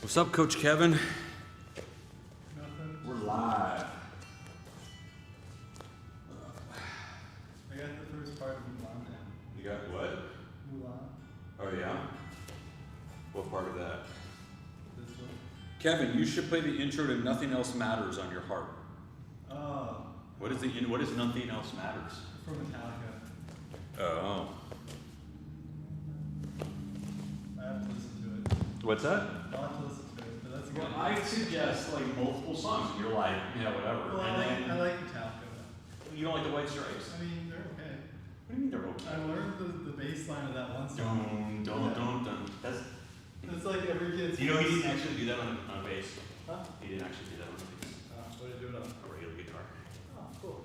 What's up, Coach Kevin? Nothing. We're live. I got the first part of Mulan now. You got what? Mulan. Oh, yeah? What part of that? This one. Kevin, you should play the intro to Nothing Else Matters on your harp. Oh. What is Nothing Else Matters? From Metallica. Oh. I have to listen to it. What's that? I'll have to listen to it, but that's a good Well, one. I suggest like multiple songs, and you're like, yeah, whatever. Well, And then I like Metallica though. you don't like the White Stripes. I mean, they're okay. What do you mean they're okay? I learned the bass line of that one song. Don't. That's. It's like every kid's. You know he didn't actually do that on a bass. Huh? He didn't actually do that on a bass. What did you do it on? A regular guitar. Oh, cool.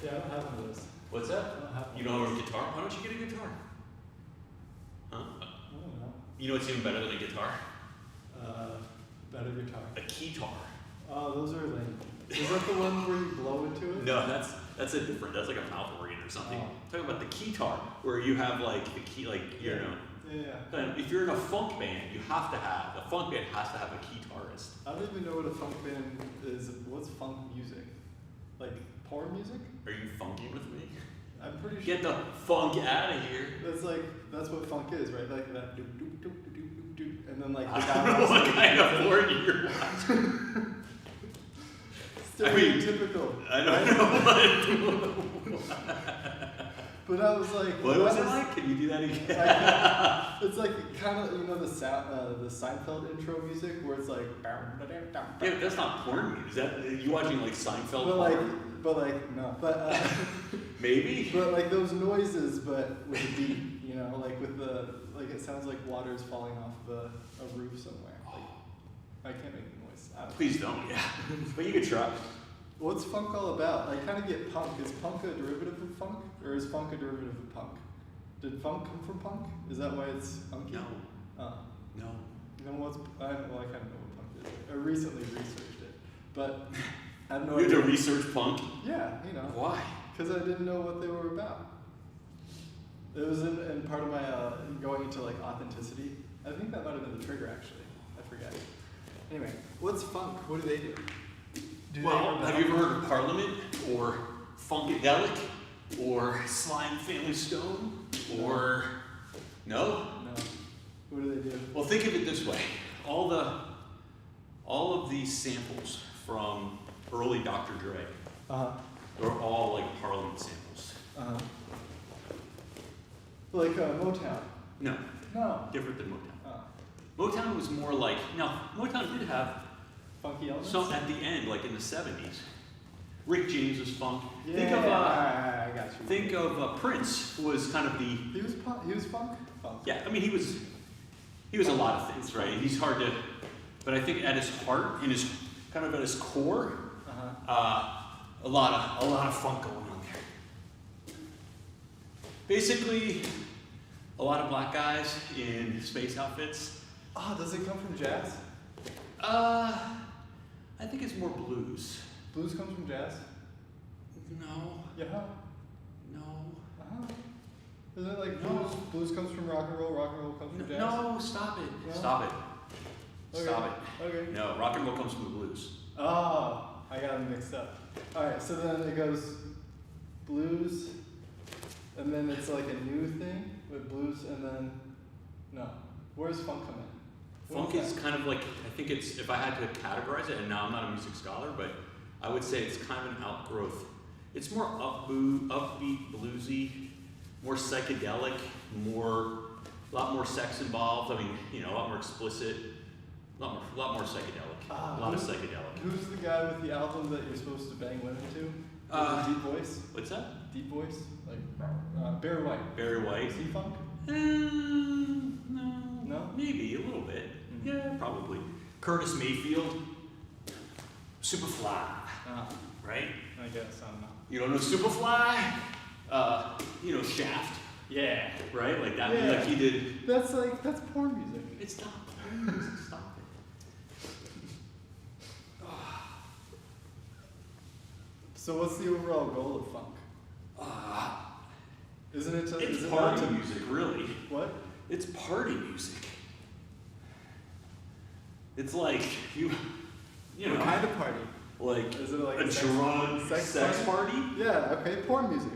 Yeah, I don't have one of those. What's I that? don't have one. You don't have a guitar? Why don't you get a guitar? Huh? I don't know. You know what's even better than a guitar? Better guitar. A keytar. Oh, those are lame. Is that the one where you blow into it? No, that's a different. That's like a mouth organ or something. Oh. I'm talking about the keytar, where you have like the key, like you know. Yeah. And if you're in a funk band, you have to have a funk band has to have a guitarist. I don't even know what a funk band is. What's funk music? Like porn music? Are you funking with me? I'm pretty sure. Get the funk out of here. That's what funk is, right? Like that doop doop doop doop doop doop, and then like the I guy don't know what walks kind in. of porn you're watching. Stereotypical. I don't know what. But I was like, What was it like? Can you do that again? It's like kind of the Seinfeld intro music where it's like. Yeah, but that's not porn music. Is that you watching like Seinfeld? But like no, but maybe. But like those noises, but with a beat, like with the like it sounds like water is falling off of a roof somewhere. Like, I can't make the noise. I don't know. Please don't, yeah. But you could try. What's funk all about? I kind of get punk. Is punk a derivative of funk, or is funk a derivative of punk? Did funk come from punk? Is that why it's funky? No. No. You know what's? Well, I kind of know what punk is. I recently researched it, but I have no You idea. had to research punk? Yeah, you know. Why? Because I didn't know what they were about. It was in part of my going into like authenticity. I think that might have been the trigger actually. I forget. Anyway, what's funk? What do they do? Well, have you ever heard of Parliament or Funkadelic or Slime Family Stone or no? No. What do they do? Well, think of it this way: all of these samples from early Dr. Dre are all like Parliament samples. Like Motown. No, No. different than Motown. Motown was more like Motown did have Funky elements. some at the end, like in the '70s. Rick James was funk. Yeah. Think of I got you. think of Prince was kind of the He was punk. He was funk. Funk. yeah. I mean he was a lot of things, right? He's hard to, but I think at his heart and his kind of at his core, a lot of funk going on there. Basically, a lot of black guys in space outfits. Oh, does it come from jazz? I think it's more blues. Blues comes from jazz. No, Yeah. no, Is it like No. blues? Blues comes from rock and roll comes from jazz. no. Stop it! No? Stop it! Okay. Stop it! Okay. No, rock and roll comes from the blues. Oh, I got them mixed up. All right, so then it goes blues, and then it's like a new thing with blues, and then no. Where's funk come in? Funk is kind of like, I think it's, if I had to categorize it, and now I'm not a music scholar, but I would say it's kind of an outgrowth. It's more upbeat, bluesy, more psychedelic, a lot more sex involved. I mean, a lot more explicit, a lot more psychedelic, a lot of psychedelic. Who's the guy with the album that you're supposed to bang women to? With the deep voice? What's that? Deep voice? Like, Barry White. Barry White? Is he funk? No. No? Maybe, a little bit. Mhm. Yeah, probably. Curtis Mayfield, Superfly, right? I guess, I don't know. You don't know Superfly? Shaft, Yeah. right? Like that, Yeah. like he did. That's porn music. It's not porn music, stop it. So what's the overall goal of funk? Isn't it? It's is it party not to, music, really. What? It's party music. It's like, you know, What kind of party? like Is it like a sex- drug sex party? Yeah. Okay. Porn music.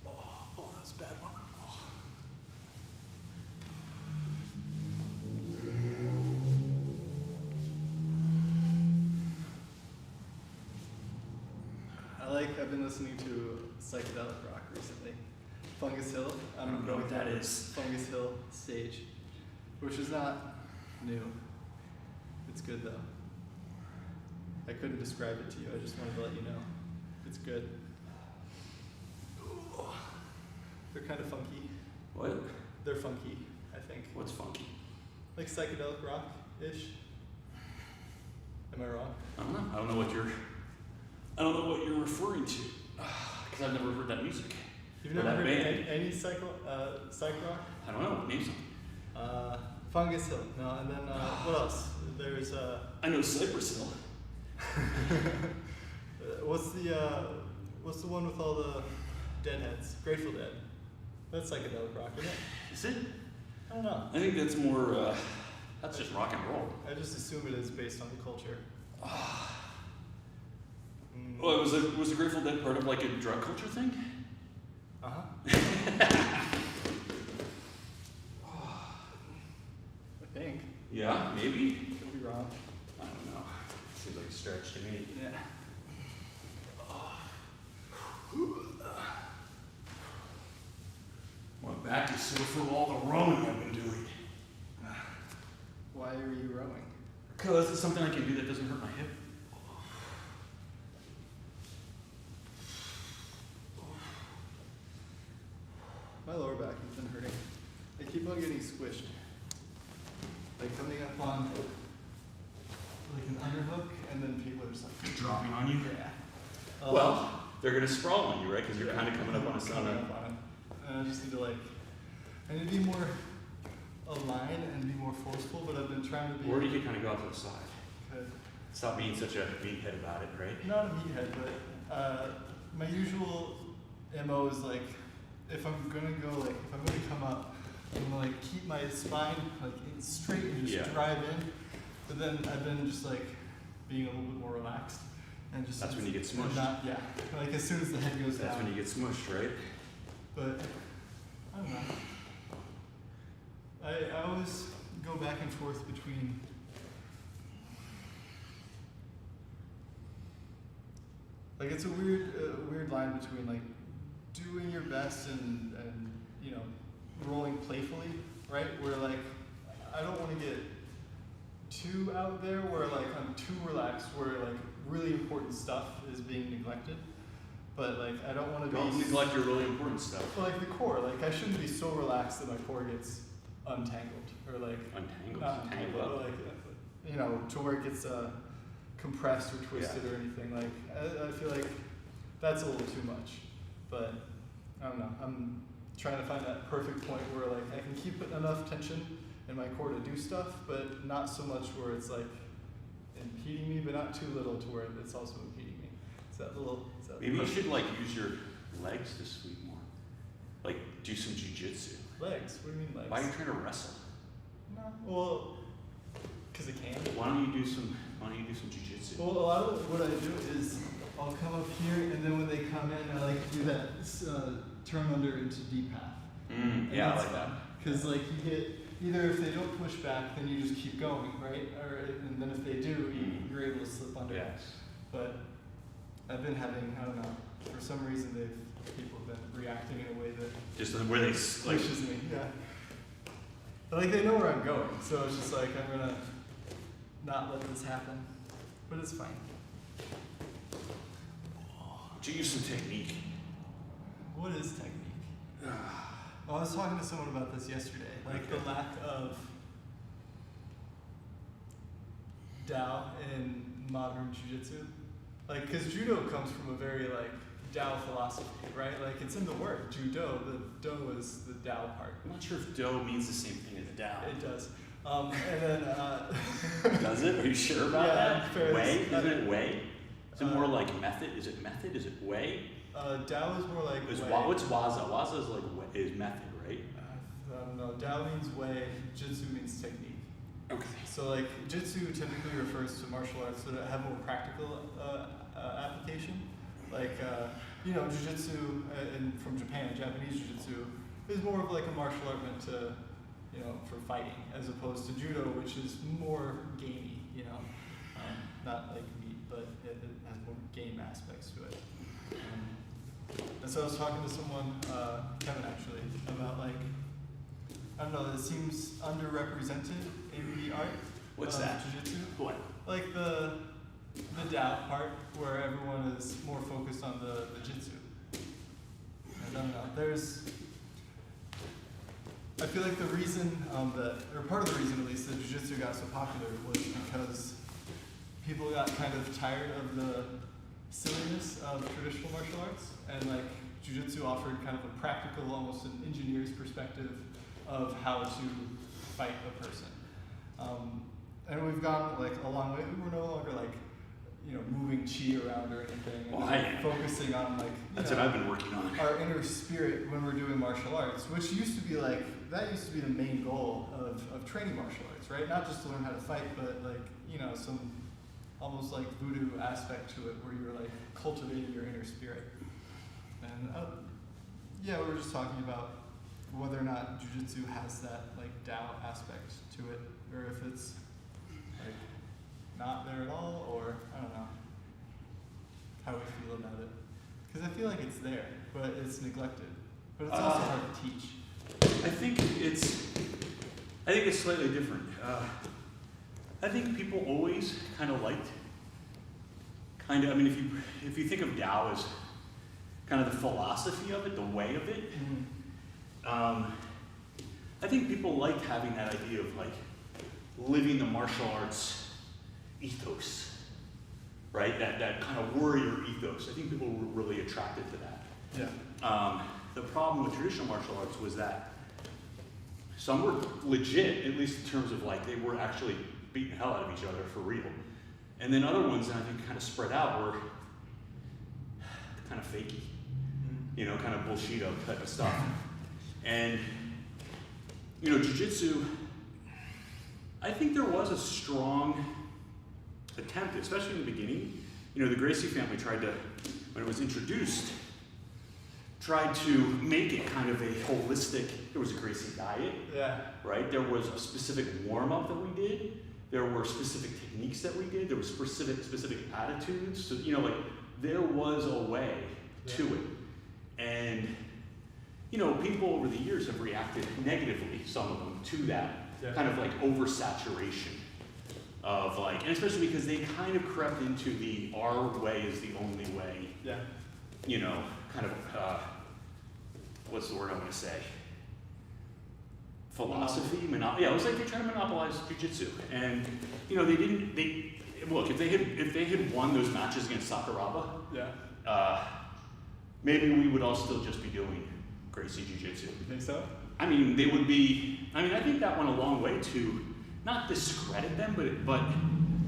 Oh, that's a bad one. I've been listening to psychedelic rock recently. Fungus Hill. I don't know what that is. Fungus Hill Stage, which is not new. It's good though. I couldn't describe it to you. I just wanted to let you know. It's good. They're kind of funky. What? They're funky, I think. What's funky? Like psychedelic rock-ish. Am I wrong? I don't know. I don't know what you're referring to. Because I've never heard that music. You've Or never that heard band. any psych rock? I don't know. Name something. Fungus Hill. No, and then what else? There's I know Cypress Hill. what's the one with all the deadheads? Grateful Dead. That's psychedelic rock, isn't it? Is it? I don't know. I think that's more, that's just rock and roll. I just assume it is based on the culture. Well, was the Grateful Dead part of like a drug culture thing? I think. Yeah, maybe. Could be wrong. I don't know. Seems like a stretch to me. Yeah. Went back to sort through all the rowing I've been doing. Why are you rowing? Because it's something I can do that doesn't hurt my hip. keep on getting squished. Like coming up on like an underhook, and then people are just like Dropping on you? yeah. Well, they're gonna sprawl on you, right? Because you're kind of coming up on a coming center. up on it. And I just need to like, I need to be more aligned and be more forceful, but I've been trying to be. Or you can kind of go out to the side. Good. Stop being such a meathead about it, right? Not a meathead, but my usual MO is like, if I'm gonna go like, if I'm gonna come up, I'm gonna like keep my spine like straight and just drive in. But then I've been just like being a little bit more relaxed and just. That's when you get smushed. Not, yeah, like as soon as the head goes down. That's when you get smushed, right? But I don't know. I always go back and forth between. Like it's a weird line between like doing your best and you know rolling playfully, right? Where like I don't want to get too out there where like I'm too relaxed where like really important stuff is being neglected. But like I don't want to Don't neglect your really important stuff. Well, like the core, like I shouldn't be so relaxed that my core gets untangled or like Untangled. not Tangled untangled, up. but like you know to where it gets compressed or twisted or anything. Like I feel like that's a little too much. But I don't know. I'm trying to find that perfect point where like I can keep enough tension in my core to do stuff, but not so much where it's like impeding me, but not too little to where it's also impeding me. It's that little. Maybe you should like use your legs to sweep more. Like do some jujitsu. Legs? What do you mean legs? Why are you trying to wrestle? No. Well, because it can. Why don't you do some jujitsu? Well, a lot of what I do is I'll come up here, and then when they come in, I like to do that turn under into deep half. Yeah, I like that. Because like you get either if they don't push back, then you just keep going, right? Or and then if they do, you're able to slip under. Yes. But I've been having, I don't know, for some reason people have been reacting in a way that Just where they like. pushes me. Yeah. But like they know where I'm going, so it's just like I'm gonna not let this happen. But it's fine. Do you use some technique? What is technique? I was talking to someone about this yesterday. Like the lack of Tao in modern jiu-jitsu. Like, because judo comes from a very like Tao philosophy, right? Like it's in the word judo. The do is the Tao part. I'm not sure if do means the same thing as Tao. It does. And then Does it? Are you sure about that? fair. Way? Isn't it way? Is it more like method? Is it method? Is it way? Tao is more like Is way. what's waza? Waza is like is method, right? I don't know. Tao means way. Jitsu means technique. Okay. So like jitsu typically refers to martial arts that have more practical application. Like you know, jiu-jitsu from Japan, Japanese jiu-jitsu is more of like a martial art meant to, you know, for fighting, as opposed to judo, which is more gamey. You know, not like meat, but it has more game aspects to it. And so I was talking to someone, Kevin actually, about like, I don't know, it seems underrepresented in the art. What's of that? Jiu-jitsu. What? Like the Tao part, where everyone is more focused on the jitsu. I don't know. I feel like the reason or part of the reason at least that jiu-jitsu got so popular was because people got kind of tired of the silliness of traditional martial arts, and like jiu-jitsu offered kind of a practical, almost an engineer's perspective of how to fight a person. And we've gone like a long way. We're no longer like, you know, moving chi around or anything, and Well, I am. focusing on like That's what I've been working on. our inner spirit when we're doing martial arts, which used to be like, that used to be the main goal of training martial arts, right? Not just to learn how to fight, but like, you know, some almost like voodoo aspect to it where you're like cultivating your inner spirit. And yeah, we were just talking about whether or not jiu-jitsu has that like Tao aspect to it, or if it's like not there at all, or I don't know how we feel about it. Because I feel like it's there, but it's neglected. But it's also hard to teach. I think it's slightly different. I think people always kind of liked, I mean, if you think of Tao as kind of the philosophy of it, the way of it, I I think people like having that idea of like living the martial arts ethos, right? That kind of warrior ethos. I think people were really attracted to that. Yeah. The problem with traditional martial arts was that some were legit, at least in terms of like they were actually beating the hell out of each other for real. And then other ones that I think kind of spread out were kind of fakey, you know, kind of bullshito type of stuff. And, you know, jiu-jitsu, I think there was a strong attempt, especially in the beginning. You know, the Gracie family tried to, when it was introduced, tried to make it kind of a holistic, there was a Gracie diet, Yeah. right? There was a specific warm-up that we did. There were specific techniques that we did. There were specific attitudes. So, you know, like, there was a way to it. And, you know, people over the years have reacted negatively, some of them, to that kind of like oversaturation of like, and especially because they kind of crept into the our way is the only way, you know, kind of, what's the word I want to say? Philosophy, yeah, it was like they're trying to monopolize jiu-jitsu. And, you know, look, if they had won those matches against Sakuraba, maybe we would all still just be doing Gracie Jiu-Jitsu. You think so? I mean, they would be, I mean, I think that went a long way to not discredit them, but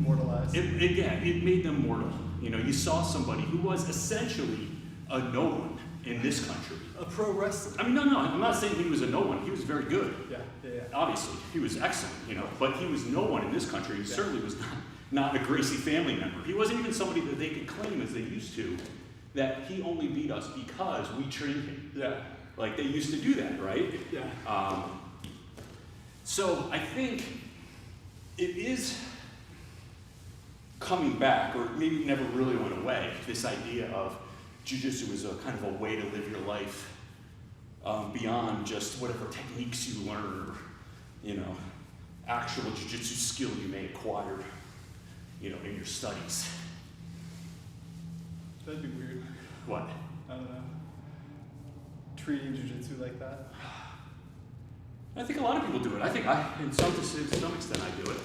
Mortalize. It made them mortal. You know, you saw somebody who was essentially a no one in this country. A pro wrestler. I mean, no, I'm not saying he was a no one. He was very good. Yeah. Obviously, he was excellent, you know, but he was no one in this country. He certainly was not a Gracie family member. He wasn't even somebody that they could claim, as they used to, that he only beat us because we trained him. Yeah. Like they used to do that, right? Yeah. So I think it is coming back, or maybe it never really went away, this idea of jiu-jitsu is a kind of a way to live your life beyond just whatever techniques you learn, or, you know, actual jiu-jitsu skill you may acquire, you know, in your studies. That'd be weird. What? I don't know. Treating jiu-jitsu like that. I think a lot of people do it. I think to some extent I do it,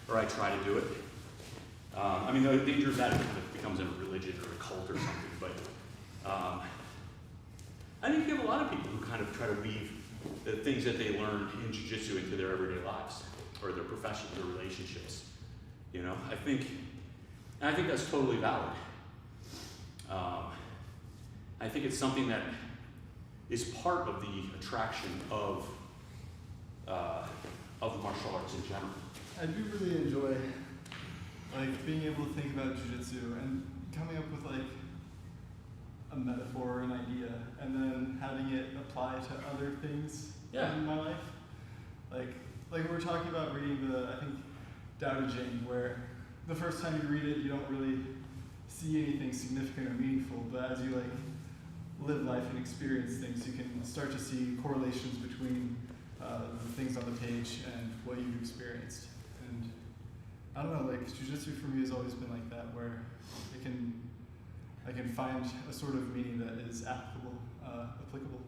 or I try to do it. I mean, the danger of that is if it becomes a religion or a cult or something, but I think you have a lot of people who kind of try to weave the things that they learn in jiu-jitsu into their everyday lives, or their professions, their relationships. You know, I think that's totally valid. I think it's something that is part of the attraction of martial arts in general. I do really enjoy like being able to think about jiu-jitsu and coming up with like a metaphor or an idea, and then having it apply to other things in my life. Like we were talking about reading I think Tao Te Ching, where the first time you read it, you don't really see anything significant or meaningful, but as you like live life and experience things, you can start to see correlations between the things on the page and what you've experienced. And I don't know, like jiu-jitsu for me has always been like that, where I can find a sort of meaning that is applicable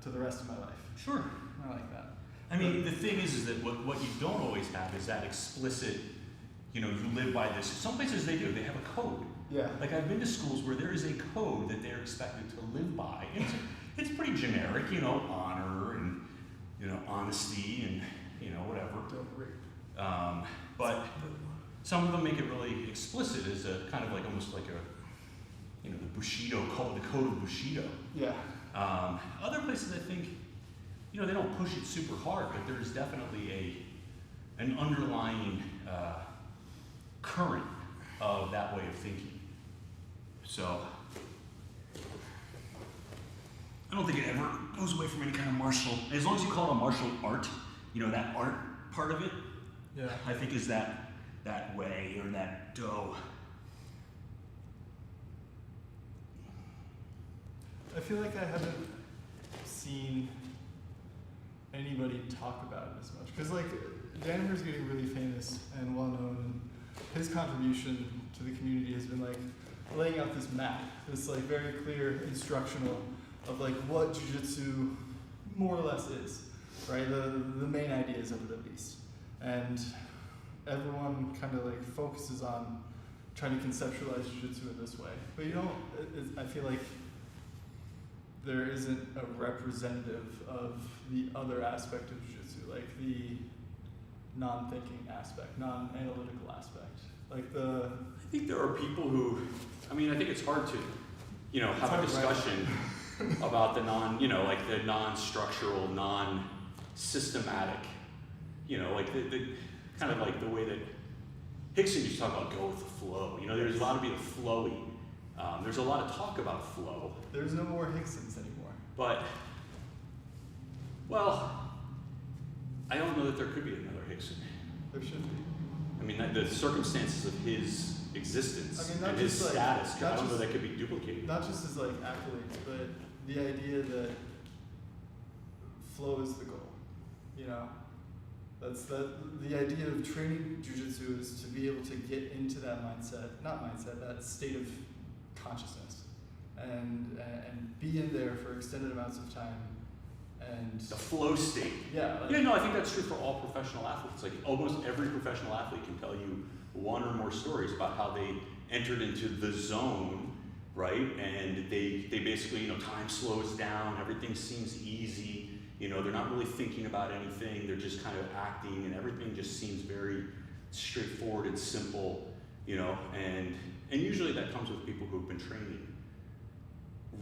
to the rest of my life. Sure. I like that. I mean, the thing is that what you don't always have is that explicit, you know, you live by this. Some places they do, they have a code. Yeah. Like I've been to schools where there is a code that they're expected to live by. It's pretty generic, you know, honor and, you know, honesty and, you know, whatever. Don't rape. But some of them make it really explicit as a kind of like almost like a, you know, the Bushido code, the code of Bushido. Yeah. Other places I think, you know, they don't push it super hard, but there's definitely an underlying current of that way of thinking. So I don't think it ever goes away from any kind of martial, as long as you call it a martial art, you know, that art part of it, I think is that way, or that dough. I feel like I haven't seen anybody talk about it as much, because like Danaher's getting really famous and well known, and his contribution to the community has been like laying out this map, this like very clear instructional of like what jiu-jitsu more or less is. right? The main ideas of it at least, and everyone kind of like focuses on trying to conceptualize jiu-jitsu in this way, but you don't. I feel like there isn't a representative of the other aspect of jiu-jitsu, like the non-thinking aspect, non-analytical aspect, like the. I think there are people who, I mean, I think it's hard to, have a discussion about the like the non-structural, non-systematic, like the kind of like the way that Hickson used to talk about go with the flow. There's a lot of being flowy. There's a lot of talk about flow. There's no more Hicksons anymore. But, well, I don't know that there could be another Hickson. There should be. I mean, the circumstances of his existence and his just, like, status, I don't know that could be duplicated. Not just as like accolades, but the idea that flow is the goal. That's the idea of training jiu-jitsu is to be able to get into that that state of consciousness, and be in there for extended amounts of time, and The flow state. yeah. I think that's true for all professional athletes. Like almost every professional athlete can tell you one or more stories about how they entered into the zone, right? And they basically, time slows down, everything seems easy. They're not really thinking about anything. They're just kind of acting, and everything just seems very straightforward and simple, and usually that comes with people who've been training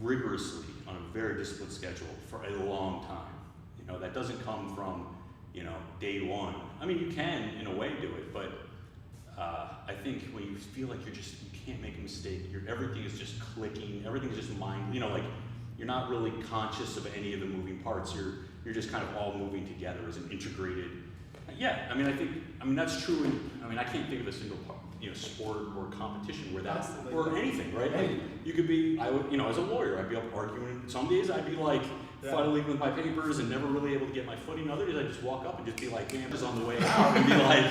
rigorously on a very disciplined schedule for a long time. That doesn't come from, day one. I mean, you can, in a way, do it, but I think when you feel like you can't make a mistake, everything is just clicking, everything's just like you're not really conscious of any of the moving parts. You're just kind of all moving together as an integrated. Yeah, I mean that's true. I can't think of a single sport or competition where that's or anything, right? Like, you could be, as a lawyer, I'd be up arguing. Some days I'd be like fiddling with my papers and never really able to get my footing. Other days I'd just walk up and just be like, man, just on the way out, and be like,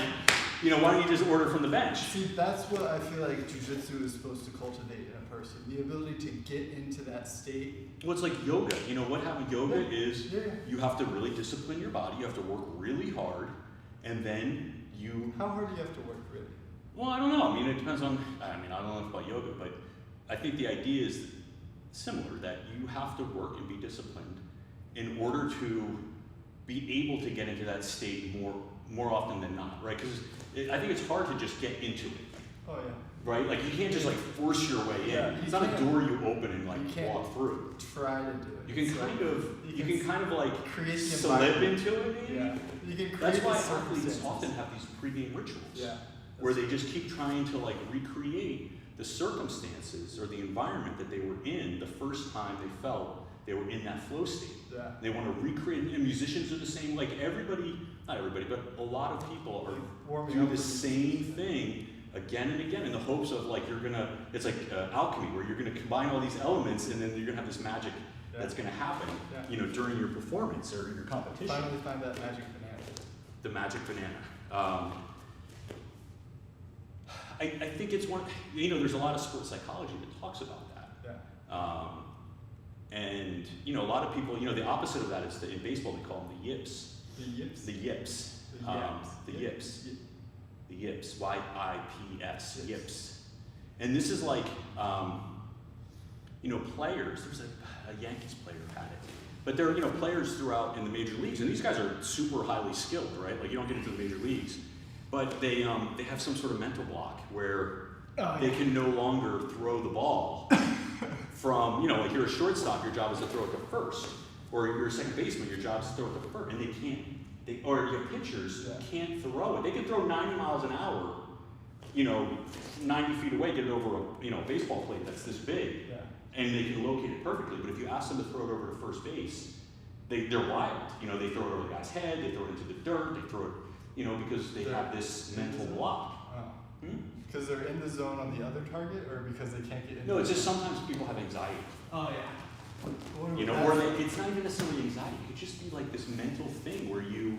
why don't you just order from the bench? See, that's what I feel like jiu-jitsu is supposed to cultivate in a person. The ability to get into that state. Well, it's like yoga. What happened? Yoga is you have to really discipline your body. You have to work really hard, and then you. How hard do you have to work, really? Well, I don't know. It depends on. I don't know about yoga, but I think the idea is similar. That you have to work and be disciplined in order to be able to get into that state more often than not, right? Because I think it's hard to just get into it. Oh yeah. Right? Like you can't just force your way in. It's not a door you open and walk through. Try to do it. You can kind of create the slip into it, maybe. Yeah. You can create. That's why athletes often have these pregame rituals. Yeah. Where they just keep trying to recreate the circumstances or the environment that they were in the first time they felt they were in that flow state. Yeah. They want to recreate, and musicians are the same. Like not everybody, but a lot of people do the same thing again and again in the hopes of it's like alchemy, where you're gonna combine all these elements and then you're gonna have this magic that's gonna happen, during your performance or your competition. Finally find that magic banana. The magic banana. I think it's one, there's a lot of sports psychology that talks about that. Yeah. And, a lot of people, the opposite of that is in baseball, they call them the yips. The yips? The yips. The yips. The yips. Y-I-P-S. Yips. And this is players. There's a Yankees player who had it. But there are, players throughout in the major leagues, and these guys are super highly skilled, right? Like you don't get into the major leagues. But they have some sort of mental block where they can no longer throw the ball from, you're a shortstop, your job is to throw it to first. Or you're a second baseman, your job is to throw it to first. And or your pitchers can't throw it. They can throw 90 miles an hour, 90 feet away, get it over a baseball plate that's this big. Yeah. And they can locate it perfectly. But if you ask them to throw it over to first base, they're wild. They throw it over the guy's head, they throw it into the dirt, they throw it, because they have this mental block. Oh. Because they're in the zone on the other target, or because they can't get in? No, it's just sometimes people have anxiety. Oh yeah. It's not even necessarily anxiety. It could just be like this mental thing where you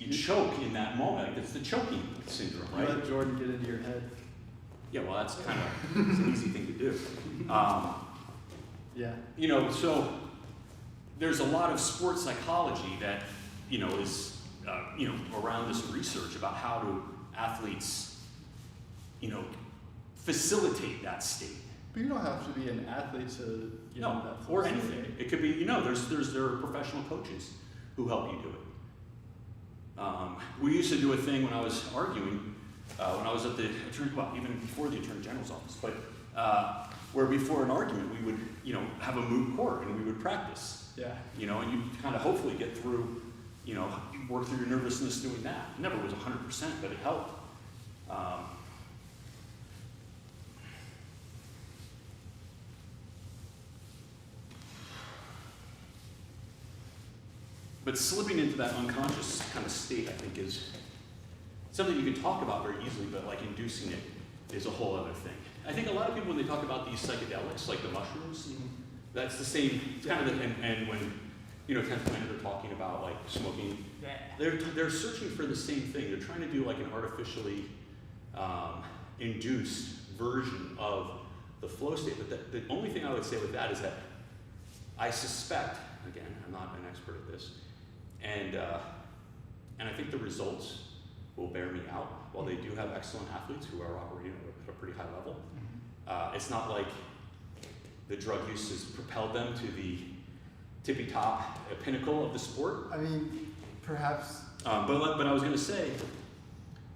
choke in that moment. It's the choking syndrome, right? You let Jordan get into your head. Yeah, well, that's kind of it's an easy thing to do. Yeah. So there's a lot of sports psychology that is around this research about how do athletes, facilitate that state. But you don't have to be an athlete to get No, into that flow or state. anything. It could be, there are professional coaches who help you do it. We used to do a thing when I was arguing, when I was at the even before the Attorney General's office, but where before an argument we would, have a moot court and we would practice. Yeah. And you kind of hopefully get through, work through your nervousness doing that. It never was 100%, but it helped. But slipping into that unconscious kind of state, I think, is something you can talk about very easily, but like inducing it is a whole other thing. I think a lot of people, when they talk about these psychedelics, like the mushrooms, that's the same kind of, and when, 10th Planet, they're talking about like smoking, they're searching for the same thing. They're trying to do like an artificially induced version of the flow state. But the only thing I would say with that is that I suspect, again, I'm not an expert at this, and I think the results will bear me out. While they do have excellent athletes who are operating at a pretty high level, it's not like the drug use has propelled them to the tippy top pinnacle of the sport. I mean, perhaps. But I was going to say,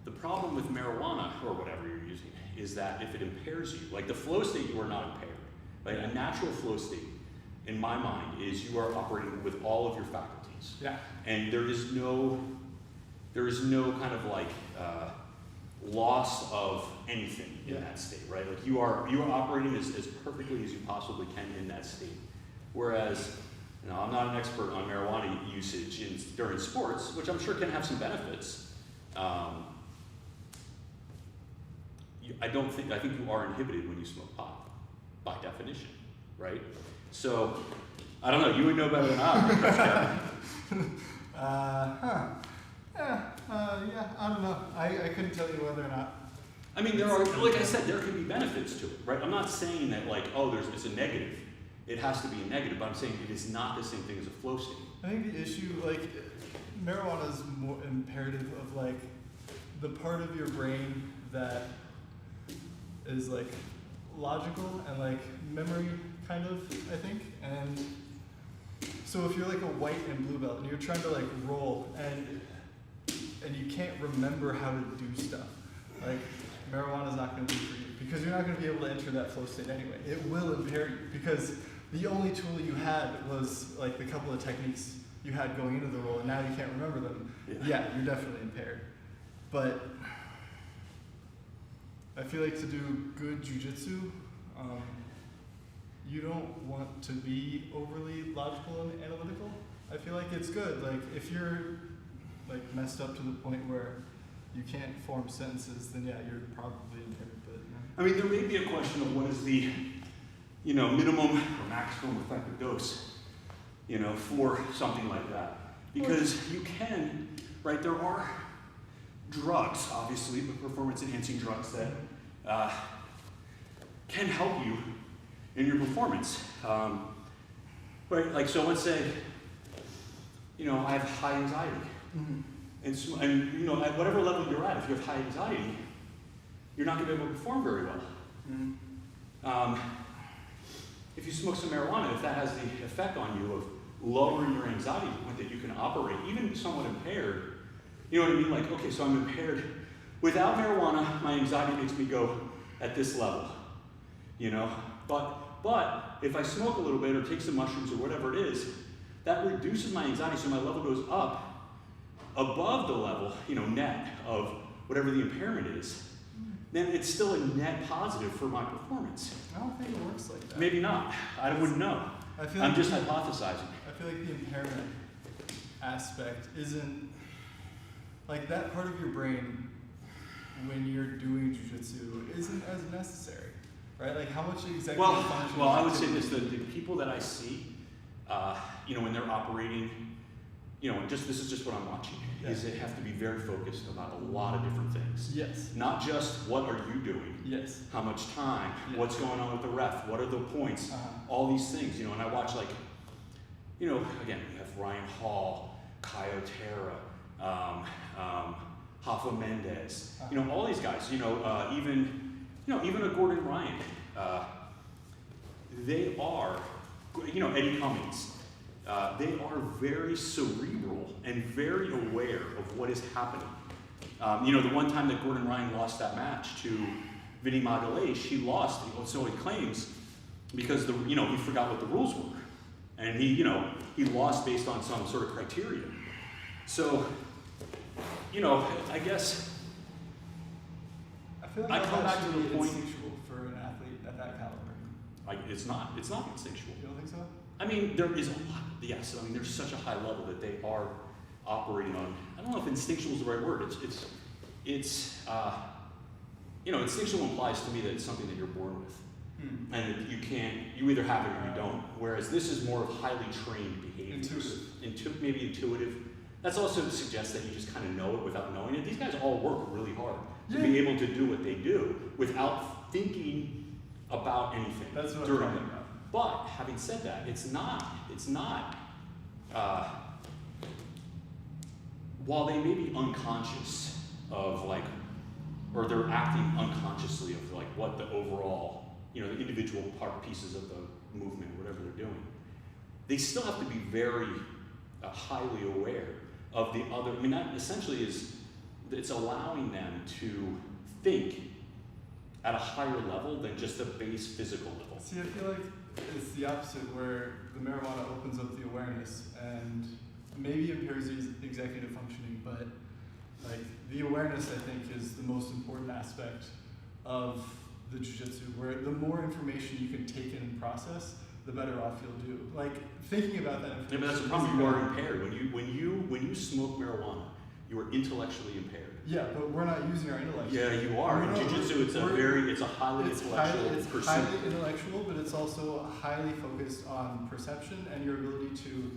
the problem with marijuana or whatever you're using is that if it impairs you, like the flow state, you are not impaired. Like a natural flow state, in my mind, is you are operating with all of your faculties. Yeah. And there is no kind of like loss of anything in that state, right? Like you are operating as perfectly as you possibly can in that state. Whereas, I'm not an expert on marijuana usage during sports, which I'm sure can have some benefits. I think you are inhibited when you smoke pot, by definition, right? So, I don't know, you would know better than I. Yeah, I don't know. I couldn't tell you whether or not. I mean, there are, like I said, there can be benefits to it, right? I'm not saying that like, it's a negative. It has to be a negative, but I'm saying it is not the same thing as a flow state. I think the issue, like, marijuana is more imperative of like the part of your brain that is like logical and like memory kind of, I think. And so if you're like a white and blue belt and you're trying to like roll and you can't remember how to do stuff, like marijuana is not going to do for you because you're not going to be able to enter that flow state anyway. It will impair you because the only tool you had was like the couple of techniques you had going into the roll, and now you can't remember them. Yeah, you're definitely impaired. But I feel like to do good jujitsu, you don't want to be overly logical and analytical. I feel like it's good. Like if you're like messed up to the point where you can't form sentences, then yeah, you're probably impaired. But I mean, there may be a question of what is the, minimum or maximum effective dose, for something like that. Because you can, right, there are drugs, obviously, but performance-enhancing drugs that can help you in your performance. Right, like, so let's say, I have high anxiety. Mm-hmm. And at whatever level you're at, if you have high anxiety, you're not going to be able to perform very well. Mm-hmm. If you smoke some marijuana, if that has the effect on you of lowering your anxiety to the point that you can operate, even somewhat impaired, you know what I mean? Like, okay, so I'm impaired. Without marijuana, my anxiety makes me go at this level, But if I smoke a little bit or take some mushrooms or whatever it is, that reduces my anxiety so my level goes up above the level, net of whatever the impairment is. Then it's still a net positive for my performance. I don't think it works like that. Maybe not. I wouldn't know. I'm just hypothesizing. I feel like the impairment aspect isn't like that part of your brain when you're doing jujitsu isn't as necessary, right? Like how much executive function. Well, I would say this: the people that I see, when they're operating, this is just what I'm watching. Yeah. Is they have to be very focused about a lot of different things. Yes. Not just what are you doing. Yes. How much time? Yeah. What's going on with the ref? What are the points? Uh-huh. All these things, and I watch like, again, we have Ryan Hall, Caio Terra, Rafa Mendes, all these guys, even a Gordon Ryan, they are, Eddie Cummings, they are very cerebral and very aware of what is happening. The one time that Gordon Ryan lost that match to Vinny Magalhaes, he lost, so he claims, because he forgot what the rules were. And he lost based on some sort of criteria. So, I guess I feel like I come back to the point. Instinctual for an athlete at that caliber. It's not instinctual. You don't think so? I mean, there is a lot, yes. I mean, there's such a high level that they are operating on. I don't know if instinctual is the right word. Instinctual implies to me that it's something that you're born with. And you either have it or you don't. Whereas this is more of highly trained behaviors. Maybe intuitive. That's also to suggest that you just kind of know it without knowing it. These guys all work really hard to be able to do what they do without thinking about anything. That's what during I'm talking it. about. But having said that, it's not, while they may be unconscious of or they're acting unconsciously of what the overall, the individual pieces of the movement, whatever they're doing, they still have to be very highly aware of the other. I mean, that essentially it's allowing them to think at a higher level than just the base physical level. See, I feel like it's the opposite, where the marijuana opens up the awareness and maybe impairs executive functioning, but the awareness, I think, is the most important aspect of the jiu-jitsu, where the more information you can take in and process, the better off you'll do. Thinking about that information. Yeah, but that's the problem. You are impaired when you smoke marijuana. You are intellectually impaired. Yeah, but we're not using our intellect. Yeah, you are. In jiu-jitsu, it's a highly intellectual pursuit. It's highly intellectual, but it's also highly focused on perception and your ability to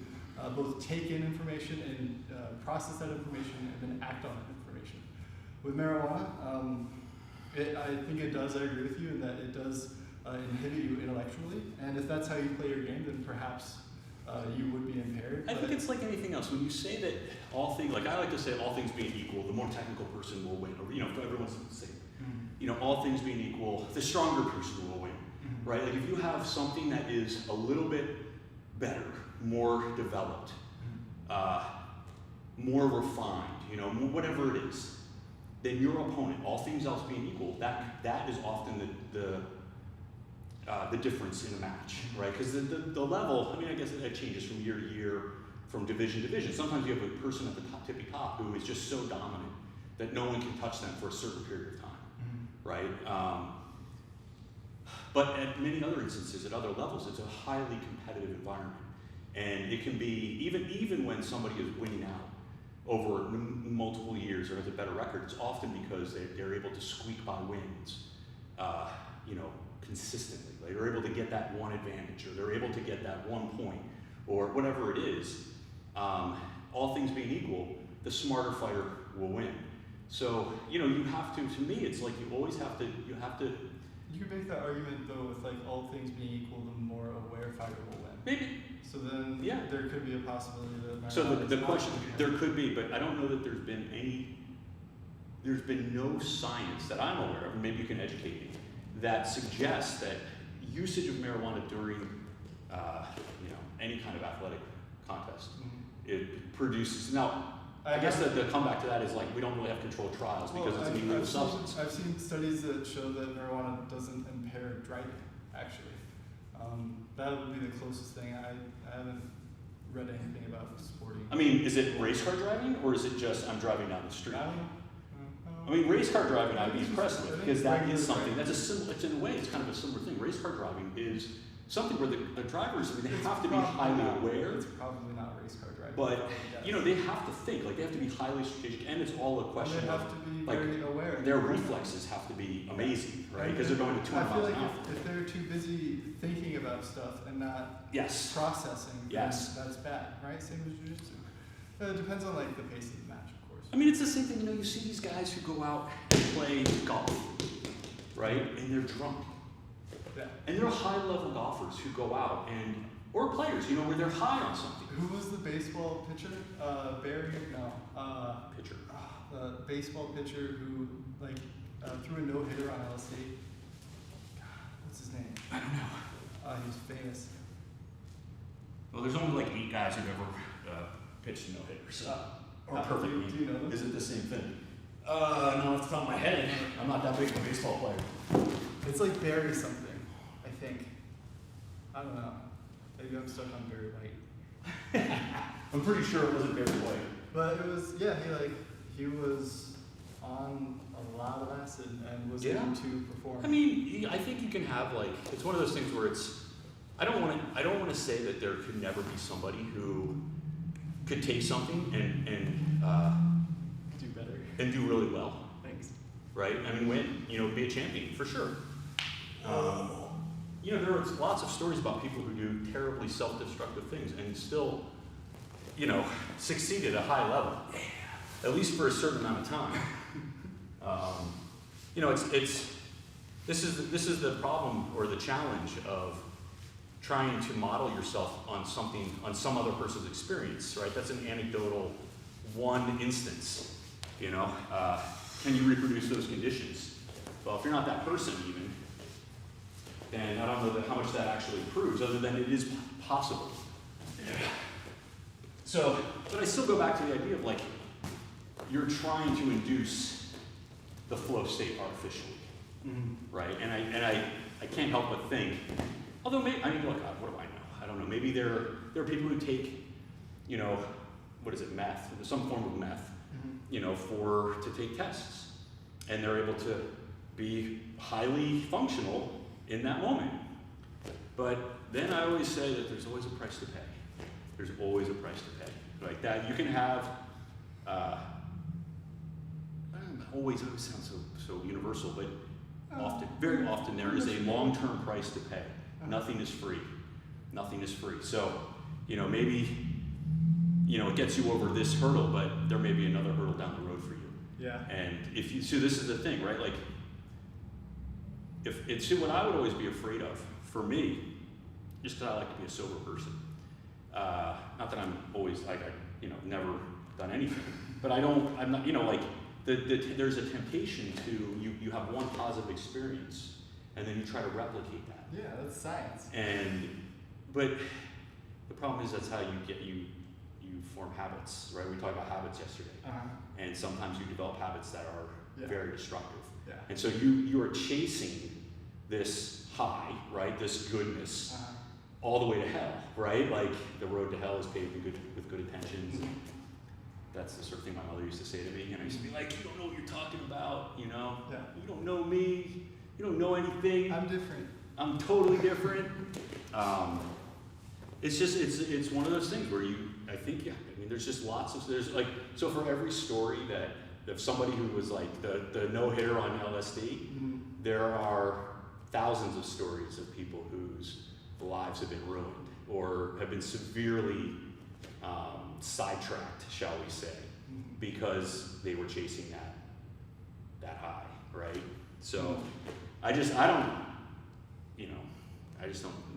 both take in information and process that information and then act on that information. With marijuana, I think it does. I agree with you in that it does inhibit you intellectually, and if that's how you play your game, then perhaps you would be impaired. I think it's like anything else. When you say that all things, I like to say all things being equal, the more technical person will win. Or everyone's the same. All things being equal, the stronger person will win, right? If you have something that is a little bit better, more developed, more refined, whatever it is, then your opponent, all things else being equal, that is often the difference in a match, right? Because the level, I guess that changes from year to year, from division to division. Sometimes you have a person at the tippy top who is just so dominant that no one can touch them for a certain period of time, right? But at many other instances, at other levels, it's a highly competitive environment. And it can be, even when somebody is winning out over multiple years or has a better record, it's often because they're able to squeak by wins, consistently. They're able to get that one advantage, or they're able to get that 1 point, or whatever it is. All things being equal, the smarter fighter will win. So, you have to me, it's like you always have to. You could make that argument, though, with all things being equal, the more aware fighter will win. Maybe. So then, there could be a possibility that. So the question, there could be, but I don't know that there's been no science that I'm aware of, and maybe you can educate me, that suggests that usage of marijuana during, any kind of athletic contest, it produces. Now, I guess the comeback to that is we don't really have controlled trials because it's an illegal substance. I've seen studies that show that marijuana doesn't impair driving, actually. That would be the closest thing. I haven't read anything about sporting. Is it race car driving, or is it just I'm driving down the street? I don't know. Race car driving I'd be impressed with, because that is something, it's in a way, it's kind of a similar thing. Race car driving is something where the drivers, they have to be highly aware. It's probably not race car driving. But, they have to think, they have to be highly strategic, and it's all a question of, they have to be very aware. Their reflexes have to be amazing, right? Because they're going to 200 miles an hour. If they're too busy thinking about stuff and not processing, yes, that's bad, right? Same as jiu-jitsu. It depends on the pace of the match, of course. It's the same thing, you see these guys who go out and play golf, right? And they're drunk. Yeah. And there are high-level golfers who go out or players, where they're high on something. Who was the baseball pitcher? Barry? No. Pitcher. The baseball pitcher who threw a no-hitter on LSD. God, what's his name? I don't know. He was famous. Well, there's only 8 guys who've ever pitched a no-hitter, so. Or perfect. Do you know them? Is it the same thing? No, off the top of my head, I'm not that big of a baseball player. It's like Barry something, I think. I don't know. Maybe I'm stuck on Barry White. I'm pretty sure it wasn't Barry White. But it was, he was on a lot of acid and was able to perform. I mean, I think you can have it's one of those things where I don't want to say that there could never be somebody who could take something and do better and do really well. Thanks. Right? I mean, win. Be a champion for sure. There are lots of stories about people who do terribly self-destructive things and still, succeed at a high level, at least for a certain amount of time. This is the problem or the challenge of trying to model yourself on some other person's experience, right? That's an anecdotal one instance, Can you reproduce those conditions? Well, if you're not that person even, then I don't know how much that actually proves, other than it is possible. So, but I still go back to the idea of you're trying to induce the flow state artificially, right? And I can't help but think, although what do I know? I don't know. Maybe there are people who take, what is it, meth, some form of meth, to take tests, and they're able to be highly functional in that moment. But then I always say that there's always a price to pay. There's always a price to pay. Like that, you can have, always sounds so universal, but very often there is a long-term price to pay. Nothing is free. Nothing is free. So, maybe, it gets you over this hurdle, but there may be another hurdle down the road for you. Yeah. And so this is the thing, right? What I would always be afraid of, for me, just because I like to be a sober person. Not that I'm always, never done anything, but I'm not, there's a temptation to, you have one positive experience, and then you try to replicate that. Yeah, that's science. But the problem is that's how you form habits, right? We talked about habits yesterday. And sometimes you develop habits that are very destructive. Yeah. And so you are chasing this high, right? This goodness all the way to hell, right? Like the road to hell is paved with good intentions. That's the sort of thing my mother used to say to me. And I used to be like, you don't know what you're talking about, Yeah. You don't know me. You don't know anything. I'm different. I'm totally different. It's one of those things where there's just so for every story of somebody who was like the no-hitter on LSD, there are thousands of stories of people whose lives have been ruined or have been severely sidetracked, shall we say, because they were chasing that high, right? So I just don't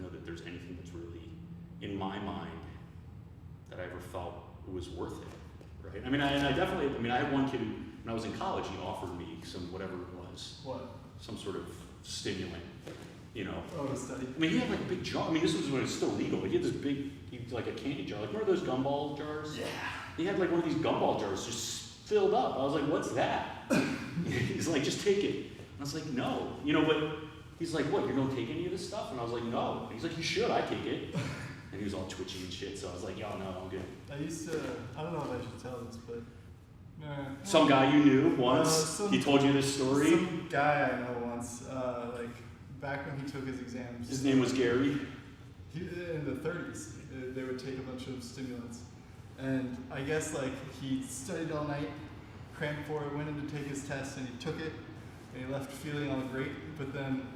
know that there's anything that's really in my mind that I ever felt was worth it, right? I had one kid who, when I was in college, he offered me some, whatever it was. What? Some sort of stimulant, Oh, to study. he had like a big jar. This was when it was still legal, but he had this big, like a candy jar. Like, remember those gumball jars? Yeah. He had like one of these gumball jars just filled up. I was like, what's that? He's like, just take it. I was like, no. But he's like, what, you don't take any of this stuff? And I was like, no. And he's like, you should, I take it. And he was all twitchy and shit, so I was like, yo, no, I'm good. I don't know if I should tell this, but... Some guy you knew once, he told you this story? Some guy I know once, back when he took his exams. His name was Gary? In the 30s, they would take a bunch of stimulants. And I guess he studied all night, crammed for it, went in to take his test, and he took it, and he left feeling all great, but then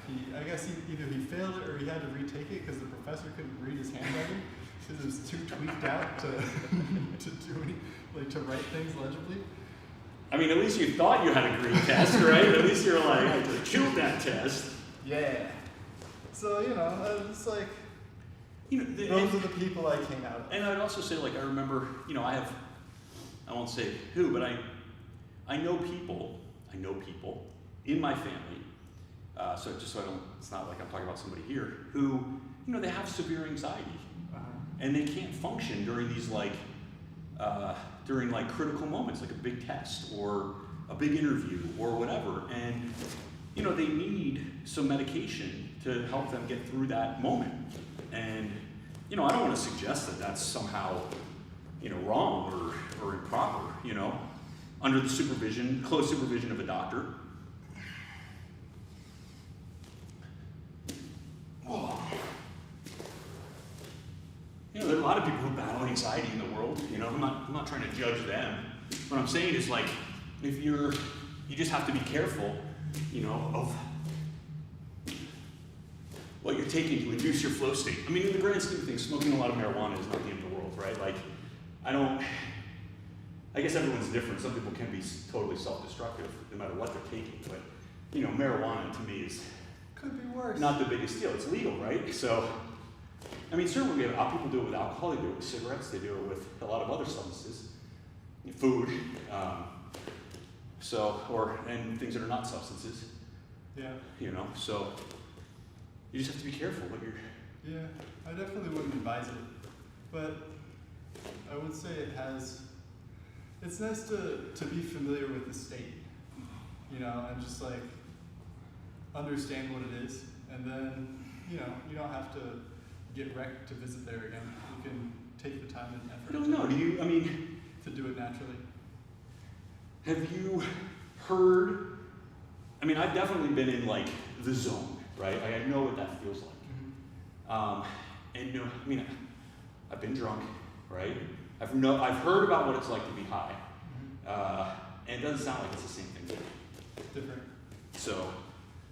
either he failed it or he had to retake it because the professor couldn't read his handwriting because it was too tweaked out to to write things legibly. At least you thought you had a great test, right? At least you're like, I killed that test. Yeah. So, you know, it's like, You know, those are the people I came out of. and I'd also say, like, I remember, you know, I won't say who, but I know people in my family, so just so I don't, it's not like I'm talking about somebody here, who, you know, they have severe anxiety, and they can't function during these, like, critical moments, like a big test, or a big interview, or whatever, and, you know, they need some medication to help them get through that moment. And, you know, I don't want to suggest that that's somehow, you know, wrong or improper, you know, under the close supervision of a doctor. Oh. You know, there are a lot of people who battle anxiety in the world, you know, I'm not trying to judge them. What I'm saying is, like, if you just have to be careful, you know, of what you're taking to induce your flow state. I mean, in the grand scheme of things, smoking a lot of marijuana is not the end of the world, right? Like, I guess everyone's different. Some people can be totally self-destructive no matter what they're taking, but, you know, marijuana to me is Could be worse. not the biggest deal. It's legal, right? So, I mean, certainly we have people do it with alcohol, they do it with cigarettes, they do it with a lot of other substances, food, and things that are not substances. Yeah. You know, so you just have to be careful what you're. Yeah, I definitely wouldn't advise it, but I would say it's nice to be familiar with the state, you know, and just like understand what it is, and then, you know, you don't have to get wrecked to visit there again. You can take the time and effort. I don't know, to do it naturally. Have you heard, I've definitely been in, like, the zone, right? I know what that feels like. Mm-hmm. I've been drunk, right? I've heard about what it's like to be high. And it doesn't sound like it's the same thing. Different. So,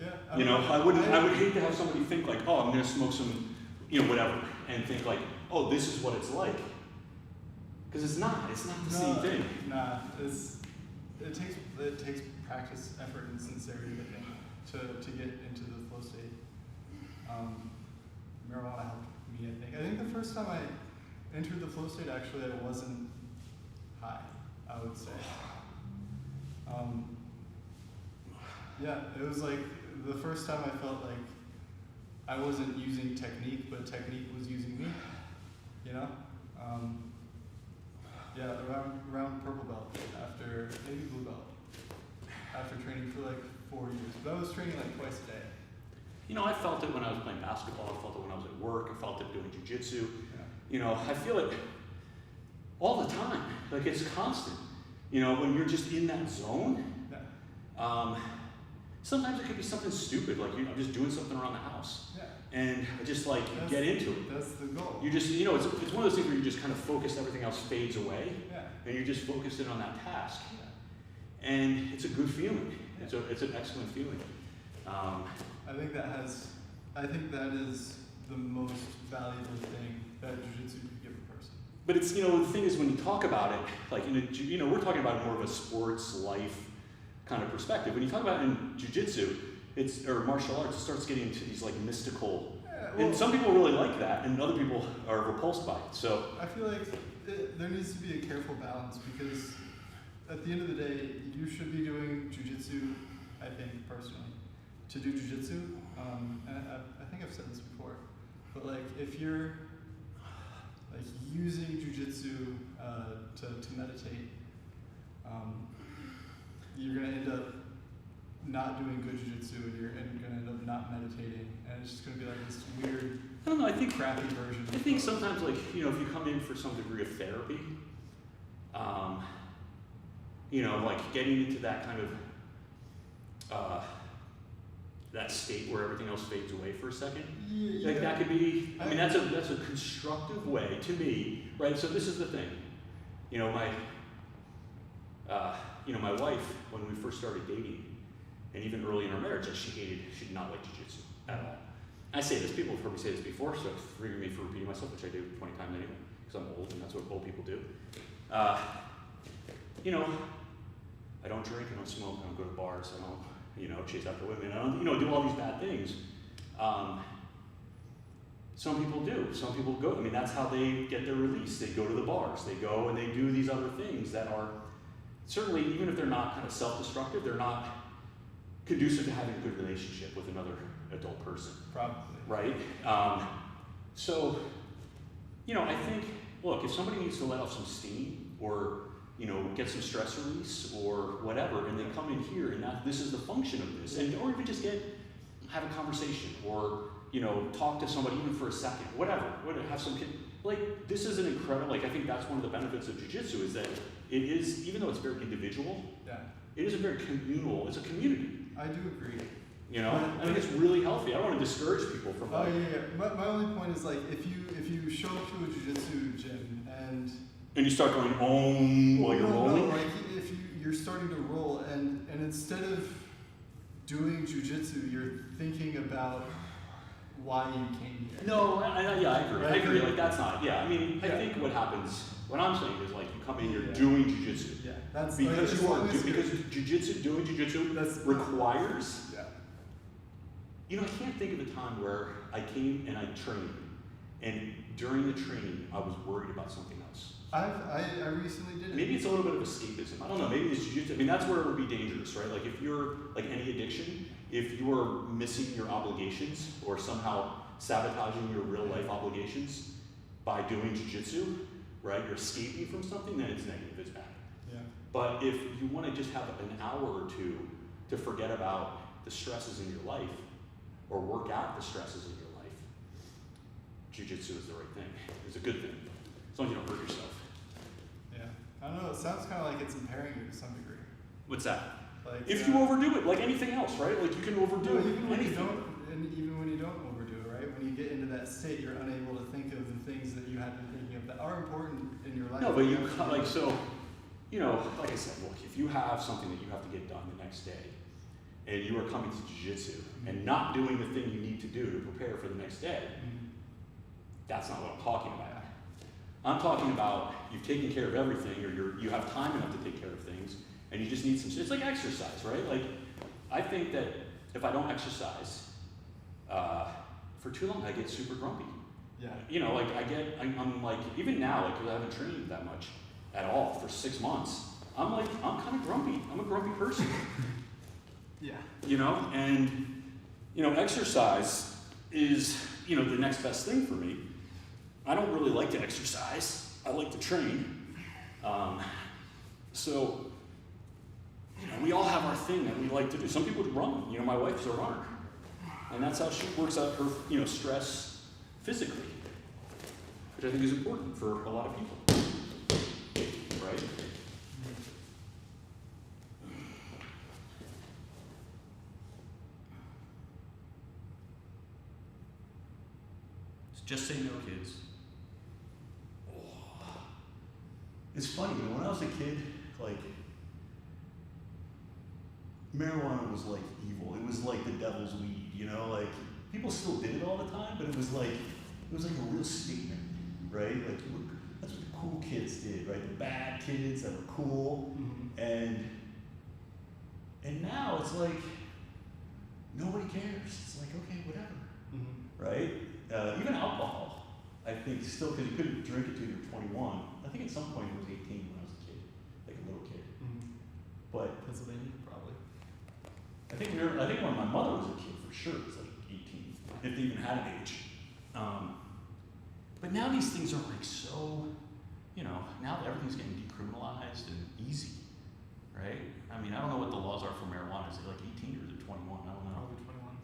yeah, I would hate to have somebody think like, oh, I'm gonna smoke some, whatever, and think like, oh, this is what it's like. Because it's not the same thing. Nah, it takes practice, effort, and sincerity, I think, to get into the flow state. Marijuana helped me, I think. I think the first time I entered the flow state, actually, I wasn't high, I would say. Yeah, it was like the first time I felt like I wasn't using technique, but technique was using me, Yeah, around purple belt, after maybe blue belt, after training for like 4 years. But I was training like twice a day. I felt it when I was playing basketball, I felt it when I was at work, I felt it doing jiu-jitsu. Yeah. I feel it all the time, like it's constant. When you're just in that zone, Yeah. Sometimes it could be something stupid, like I'm just doing something around the house. Yeah. And I just get into it. That's the goal. You just, it's one of those things where you just kind of focus, everything else fades away. Yeah. And you're just focused in on that task. Yeah. And it's a good feeling. Yeah. It's an excellent feeling. I think that is the most valuable thing that jiu-jitsu could give a person. But it's, the thing is when you talk about it, like we're talking about more of a sports life kind of perspective. When you talk about it in jiu-jitsu, or martial arts, it starts getting into these like mystical, and some people really like that, and other people are repulsed by it. So I feel like there needs to be a careful balance, because at the end of the day, you should be doing jiu-jitsu, I think, personally. To do jiu-jitsu, and I think I've said this before, but like if you're like using jiu-jitsu to meditate, you're gonna end up not doing good jiu-jitsu, and you're gonna end up not meditating, and it's just gonna be like this weird, I don't know, I think crappy version. I think sometimes, like, if you come in for some degree of therapy, like getting into that kind of that state where everything else fades away for a second. Yeah. Like that could be. That's a constructive way to me, right? So this is the thing. My wife, when we first started dating, and even early in our marriage, she did not like jiu-jitsu at all. I say this, people have heard me say this before, so forgive me for repeating myself, which I do 20 times anyway, because I'm old and that's what old people do. I don't drink, I don't smoke, I don't go to bars, I don't, chase after women, I don't, do all these bad things. Some people do. Some people go. I mean, that's how they get their release. They go to the bars. They go and they do these other things that are certainly, even if they're not kind of self-destructive, they're not conducive to having a good relationship with another adult person. Probably. Right? So, I think, look, if somebody needs to let off some steam or, get some stress release or whatever, and they come in here and this is the function of this, or even just have a conversation or, talk to somebody even for a second, whatever, have some kid. Like, this is an incredible, I think that's one of the benefits of jiu-jitsu is that it is, even though it's very individual, it is a very communal, it's a community. I do agree. I think it's really healthy. I don't want to discourage people from Oh, yeah. My only point is, like, if you show up to a jiu-jitsu gym and you start going while you're rolling? No, like, if you're starting to roll and instead of doing jiu-jitsu, you're thinking about why you came here. No, I agree. Right? I agree. Like, that's not, I think what happens, what I'm saying is, like, you come in, you're doing jiu-jitsu. Yeah, that's because like, because doing jiu-jitsu requires. Yeah. I can't think of a time where I came and I trained, and during the training, I was worried about something else. I recently did it. Maybe it's a little bit of escapism. I don't know. Maybe it's jiu-jitsu. I mean, that's where it would be dangerous, right? Like, if you're, like any addiction, if you're missing your obligations or somehow sabotaging your real life obligations by doing jiu-jitsu, right? You're escaping from something, then it's negative, it's bad. Yeah. But if you want to just have an hour or two to forget about the stresses in your life or work out the stresses in your life, jiu-jitsu is the right thing. It's a good thing. As long as you don't hurt yourself. Yeah. I don't know, it sounds kind of like it's impairing you to some degree. What's that? Like, if you overdo it, like anything else, right? Like, you can overdo even when anything. even when you don't overdo it, right? When you get into that state, you're unable to think of the things that you had been thinking of that are important in your life. No, but you, like, so, like I said, look, if you have something that you have to get done the next day, and you are coming to jiu-jitsu and not doing the thing you need to do to prepare for the next day, that's not what I'm talking about. I'm talking about you've taken care of everything, or you have time enough to take care of things, and you just need some, it's like exercise, right? Like, I think that if I don't exercise for too long, I get super grumpy. Yeah. Like, I'm like, even now, like, because I haven't trained that much at all for 6 months, I'm kind of grumpy. I'm a grumpy person. Yeah. And, exercise is, the next best thing for me. I don't really like to exercise. I like to train. So, we all have our thing that we like to do. Some people run. My wife's a runner. And that's how she works out her, stress physically, which I think is important for a lot of people. Right? Just say no, kids. It's funny, when I was a kid, like, marijuana was like evil. It was like the devil's weed, like, people still did it all the time, but it was like a real statement, right? Like, that's what the cool kids did, right? The bad kids that were cool, and now it's like, nobody cares. It's like, okay, whatever, right? Even alcohol, I think, still, because you couldn't drink it till you were 21. I think at some point it was 18 when I was a kid, like a little kid. But Pennsylvania, probably. I think when my mother was a kid, for sure, it was like 18, if they even had an age. But now these things are like so, now that everything's getting decriminalized and easy, right? I mean, I don't know what the laws are for marijuana. Is it like 18 or is it 21? I don't know. Probably 21.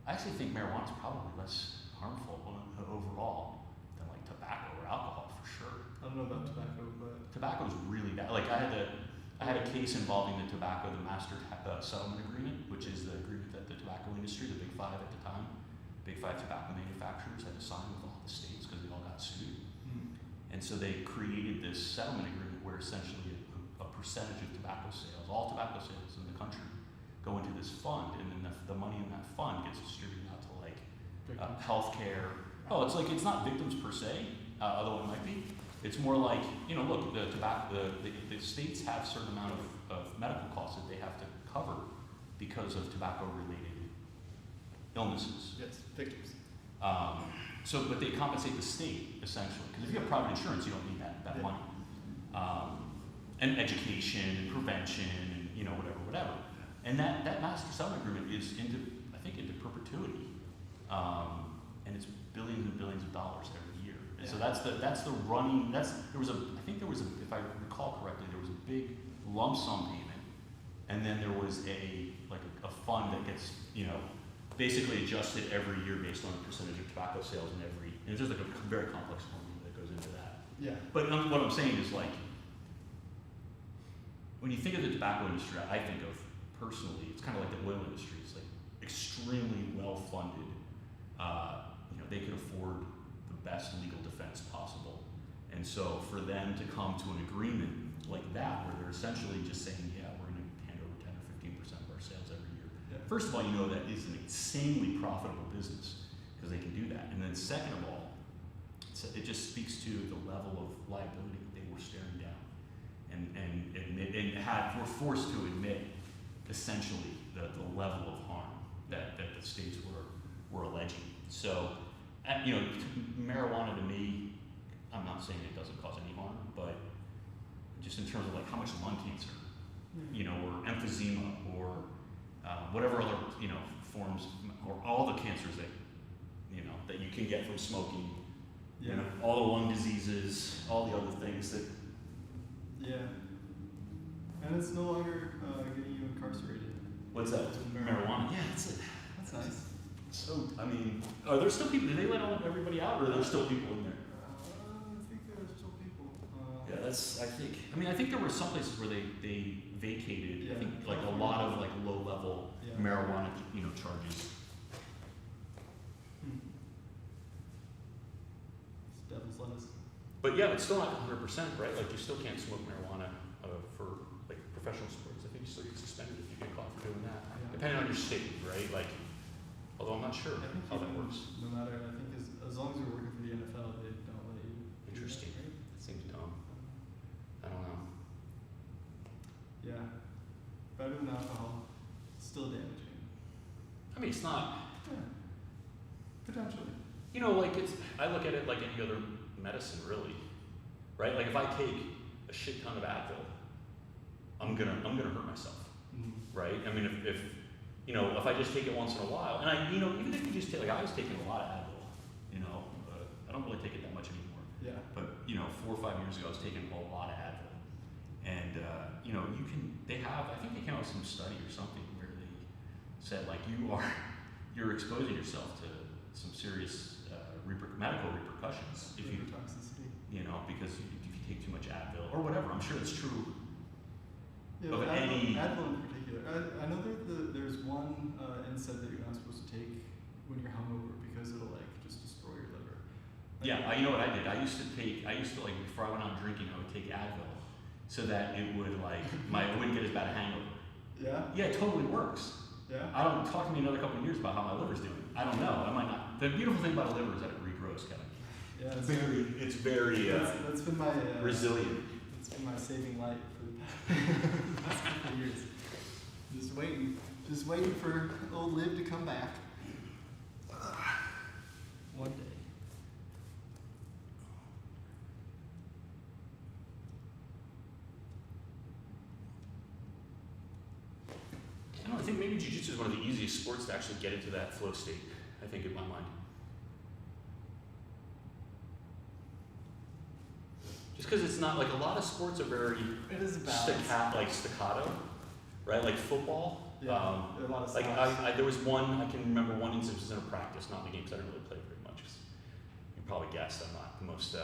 I actually think marijuana is probably less harmful overall than like tobacco or alcohol, for sure. I don't know about tobacco, but Tobacco is really bad. Like, I had a case involving the tobacco, the master settlement agreement, which is the agreement that the tobacco industry, the big five at the time, big five tobacco manufacturers, had to sign with all the states because they all got sued. And so they created this settlement agreement where essentially a percentage of tobacco sales, all tobacco sales in the country, go into this fund, and then the money in that fund gets distributed out to like healthcare. Oh, it's not victims per se, although it might be. It's more like, look, the states have a certain amount of medical costs that they have to cover because of tobacco related illnesses. Yes, victims. But they compensate the state, essentially, because if you have private insurance, you don't need that money. And education, and prevention, and, you know, whatever. And that master settlement agreement is into perpetuity. And it's billions and billions of dollars every year. And so that's the running, if I recall correctly, there was a big lump sum payment, and then there was a fund that gets, you know, basically adjusted every year based on the percentage of tobacco sales and it's just like a very complex formula that goes into that. Yeah. But what I'm saying is, like, when you think of the tobacco industry, I think of, personally, it's kind of like the oil industry. It's like extremely well funded. You know, they can afford the best legal defense possible. And so for them to come to an agreement like that, where they're essentially just saying, yeah, we're going to hand over 10 or 15% of our sales every year. Yeah. First of all, you know that is an insanely profitable business because they can do that. And then second of all, it just speaks to the level of liability that they were staring down and were forced to admit essentially the level of harm that the states were alleging. So, you know, marijuana to me, I'm not saying it doesn't cause any harm, but just in terms of like how much lung cancer, you know, or emphysema, or whatever other, you know, forms, or all the cancers that, you know, that you can get from smoking, you know, all the lung diseases, all the other things that. Yeah. And it's no longer getting you incarcerated. What's that? Marijuana. Yeah, that's nice. So, I mean, are there still people? Did they let everybody out, or are there still people in there? I think there are still people. Yeah, I think there were some places where they vacated. I think like a lot of like low level marijuana, you know, charges. It's devil's lettuce. But yeah, it's still not 100%, right? Like you still can't smoke marijuana for like professional sports. I think you still get suspended if you get caught for doing that, depending on your state, right? Like, although I'm not sure how that works. No matter, I think as long as you're working for the NFL, they don't let you. Interesting. Right? It seems dumb. I don't know. Yeah. Better than alcohol. Still damaging. I mean, it's not. Yeah. Potentially. You know, like I look at it like any other medicine, really, right? Like if I take a shit ton of Advil, I'm gonna hurt myself, right? I mean, if you know, if I just take it once in a while, and I, you know, even if you just take, like I was taking a lot of Advil, you know, I don't really take it that much anymore. Yeah. But you know, 4 or 5 years ago, I was taking a lot of Advil, and you know, I think they came out with some study or something where they said like you're exposing yourself to some serious medical repercussions if you toxicity. You know, because if you take too much Advil or whatever. I'm sure it's true. Yeah, of Advil in particular. I know there's one NSAID that you're not supposed to take when you're hungover because it'll like just destroy your liver. Yeah, you know what I did? I used to like before I went out drinking, I would take Advil so that it would like I wouldn't get as bad a hangover. Yeah. Yeah, it totally works. Yeah. I don't talk to me another couple of years about how my liver's doing. I don't know. I might not. The beautiful thing about a liver is that it regrows, Kevin. Yeah. It's very that's been my resilient. It's been my saving light for the past couple of years. Just waiting for old Liv to come back. One day. I think maybe jiu-jitsu is one of the easiest sports to actually get into that flow state, I think, in my mind. Just because it's not, like, a lot of sports are very It is a balance. staccato, right? Like football. Yeah, there are a lot of like stops. there was one, I can remember one instance was in a practice, not in the game, because I didn't really play very much. 'Cause you probably guessed I'm not the most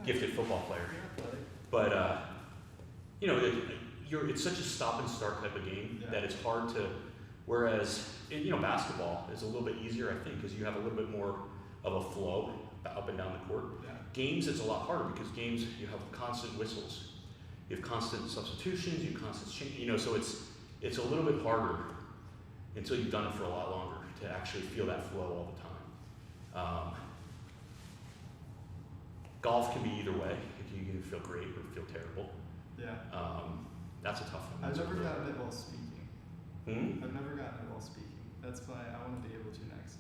gifted football player. But, you know, it's such a stop and start type of game that it's hard to, whereas, you know, basketball is a little bit easier, I think, because you have a little bit more of a flow up and down the court. Yeah. Games, it's a lot harder because games, you have constant whistles. You have constant substitutions, you have constant change, you know, so it's a little bit harder until you've done it for a lot longer to actually feel that flow all the time. Golf can be either way. You can feel great or feel terrible. Yeah. That's a tough one. I've never gotten it while speaking. I've never gotten it while speaking. That's why I want to be able to next.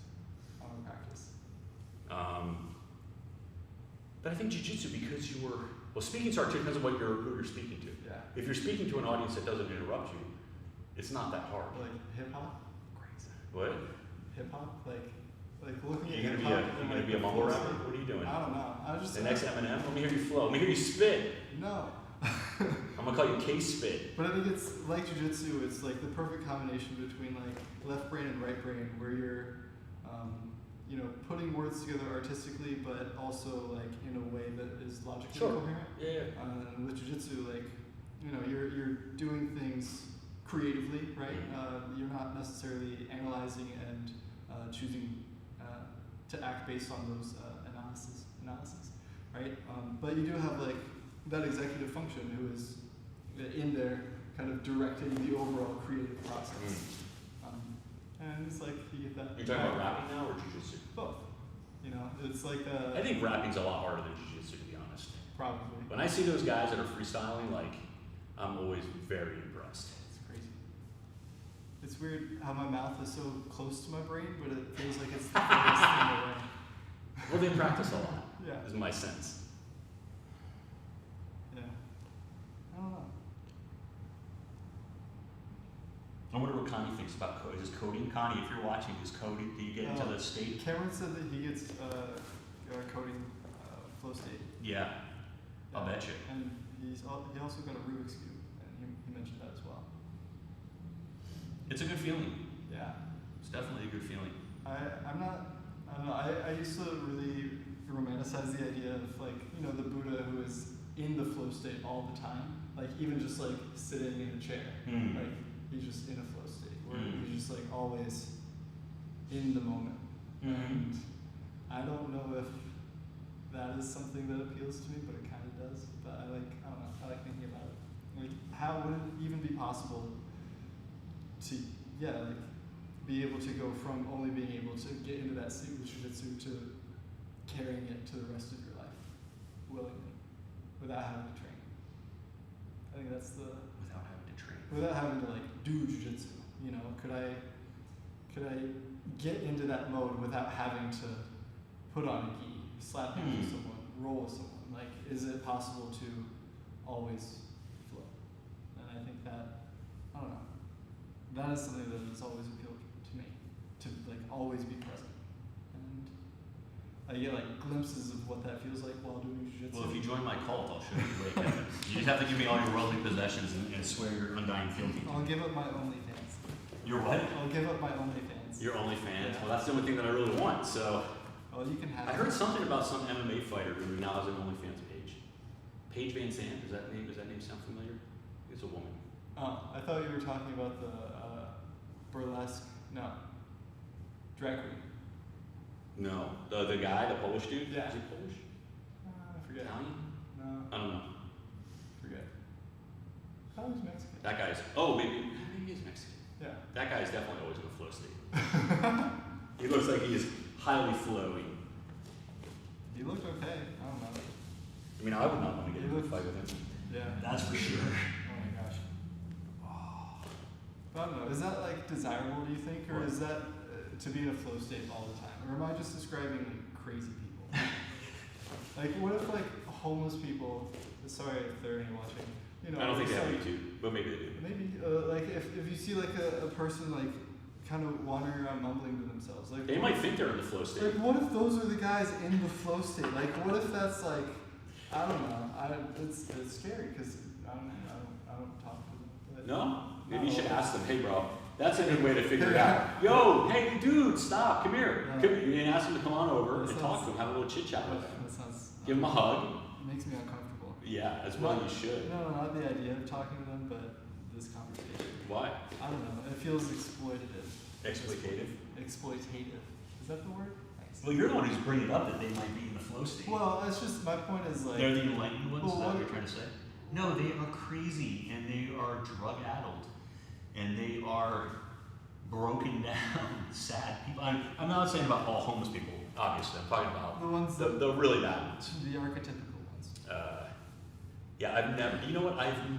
I want to practice. But I think jiu-jitsu, because you were, well, speaking's hard too, depends on who you're speaking to. Yeah. If you're speaking to an audience that doesn't interrupt you, it's not that hard. Like hip hop. What? Hip hop, like looking You at gonna hip be hop. you gonna be a mumble rapper? What are you doing? I don't know. I was just The next Eminem? Let me hear you flow. Let me hear you spit. No. I'm gonna call you K-Spit. But I think it's like jiu-jitsu, it's like the perfect combination between like left brain and right brain, where you're, you know, putting words together artistically, but also like in a way that is logically coherent. Yeah. And with jiu-jitsu, like, you know, you're doing things creatively, right? You're not necessarily analyzing and choosing to act based on those analysis, right? But you do have like that executive function who is in there kind of directing the overall creative process. And it's like you get that. You're talking about rapping now or jiu-jitsu? Both. You know, it's like I think rapping's a lot harder than jiu-jitsu, to be honest. probably. When I see those guys that are freestyling, like, I'm always very impressed. It's crazy. It's weird how my mouth is so close to my brain, but it feels like it's the furthest thing away. Well, they practice a lot, Yeah. is my sense. Yeah. I don't know. I wonder what Connie thinks about coding. Is coding? Connie, if you're watching, is coding, do you get into the state? Cameron said that he gets coding flow state. Yeah, I'll bet you. And he also got a Rubik's Cube, and he mentioned that as well. It's a good feeling. Yeah. It's definitely a good feeling. I don't know, I used to really romanticize the idea of like, you know, the Buddha who is in the flow state all the time. Like even just like sitting in a chair. Like he's just in a flow state where he's just like always in the moment. And I don't know if that is something that appeals to me, but it kind of does. But I don't know, I like thinking about it. Like how would it even be possible to, like be able to go from only being able to get into that state with jiu-jitsu to carrying it to the rest of your life willingly without having to train. I think that's the Without having to train. without having to like do jiu-jitsu, you know, could I get into that mode without having to put on a gi, slap hands with someone, roll with someone? Like, is it possible to always flow? And I think that, I don't know, that is something that has always appealed to me, to like always be present. And I get like glimpses of what that feels like while doing jiu-jitsu. Well, if you join my cult, I'll show you the way, Kevin. You just have to give me all your worldly possessions and swear your undying fealty. I'll give up my OnlyFans. Your what? I'll give up my OnlyFans. Your OnlyFans? Yeah. Well, that's the only thing that I really want, so. Oh, you can have I it. heard something about some MMA fighter who now has an OnlyFans page. Paige Van Zandt, does that name sound familiar? It's a woman. Oh, I thought you were talking about the burlesque. No. Drag queen. No, the guy, the Polish dude. Yeah. Is he Polish? I forget. Italian? No, I don't know. forget. I thought he was Mexican. That guy's. Maybe he is Mexican. Yeah. That guy is definitely always in a flow state. He looks like he is highly flowy. He looked okay. I don't know. I mean, I would not want to get He into a looks- fight with him. Yeah. That's for sure. Oh my gosh. I don't know. Is that like desirable, do you think, or What? is that to be in a flow state all the time, or am I just describing like crazy people? Like, what if like homeless people? Sorry if there are any watching. You know, I don't think they just, have like, YouTube, but maybe they do. Maybe like if you see like a person like kind of wandering around mumbling to themselves, like They might think they're in the flow state. like what if those are the guys in the flow state? Like what if that's like I don't know. It's scary because I don't talk to them. But No? Maybe you No. should ask them, hey bro, that's a good way to figure it out. Yo, hey dude, stop, come here. Yeah. Come, you can ask them to come on over That and sounds- talk to them, have a little chit chat with them. That sounds. Give them a hug. Makes me uncomfortable. Yeah, as well you should. No, not the idea of talking to them, but this conversation. Why? I don't know. It feels exploitative. Exploitative? Exploitative. Is that the word? Nice. Well, you're the one who's bringing it up that they might be in the flow state. Well, it's just my point is like. They're the enlightened ones, Well, is that what- what you're trying to say? No, they are crazy and they are drug addled and they are broken down, sad people. I'm not saying about all homeless people, obviously. I'm talking about The ones the really bad ones. the archetypical ones. Yeah, I've never. You know what? I've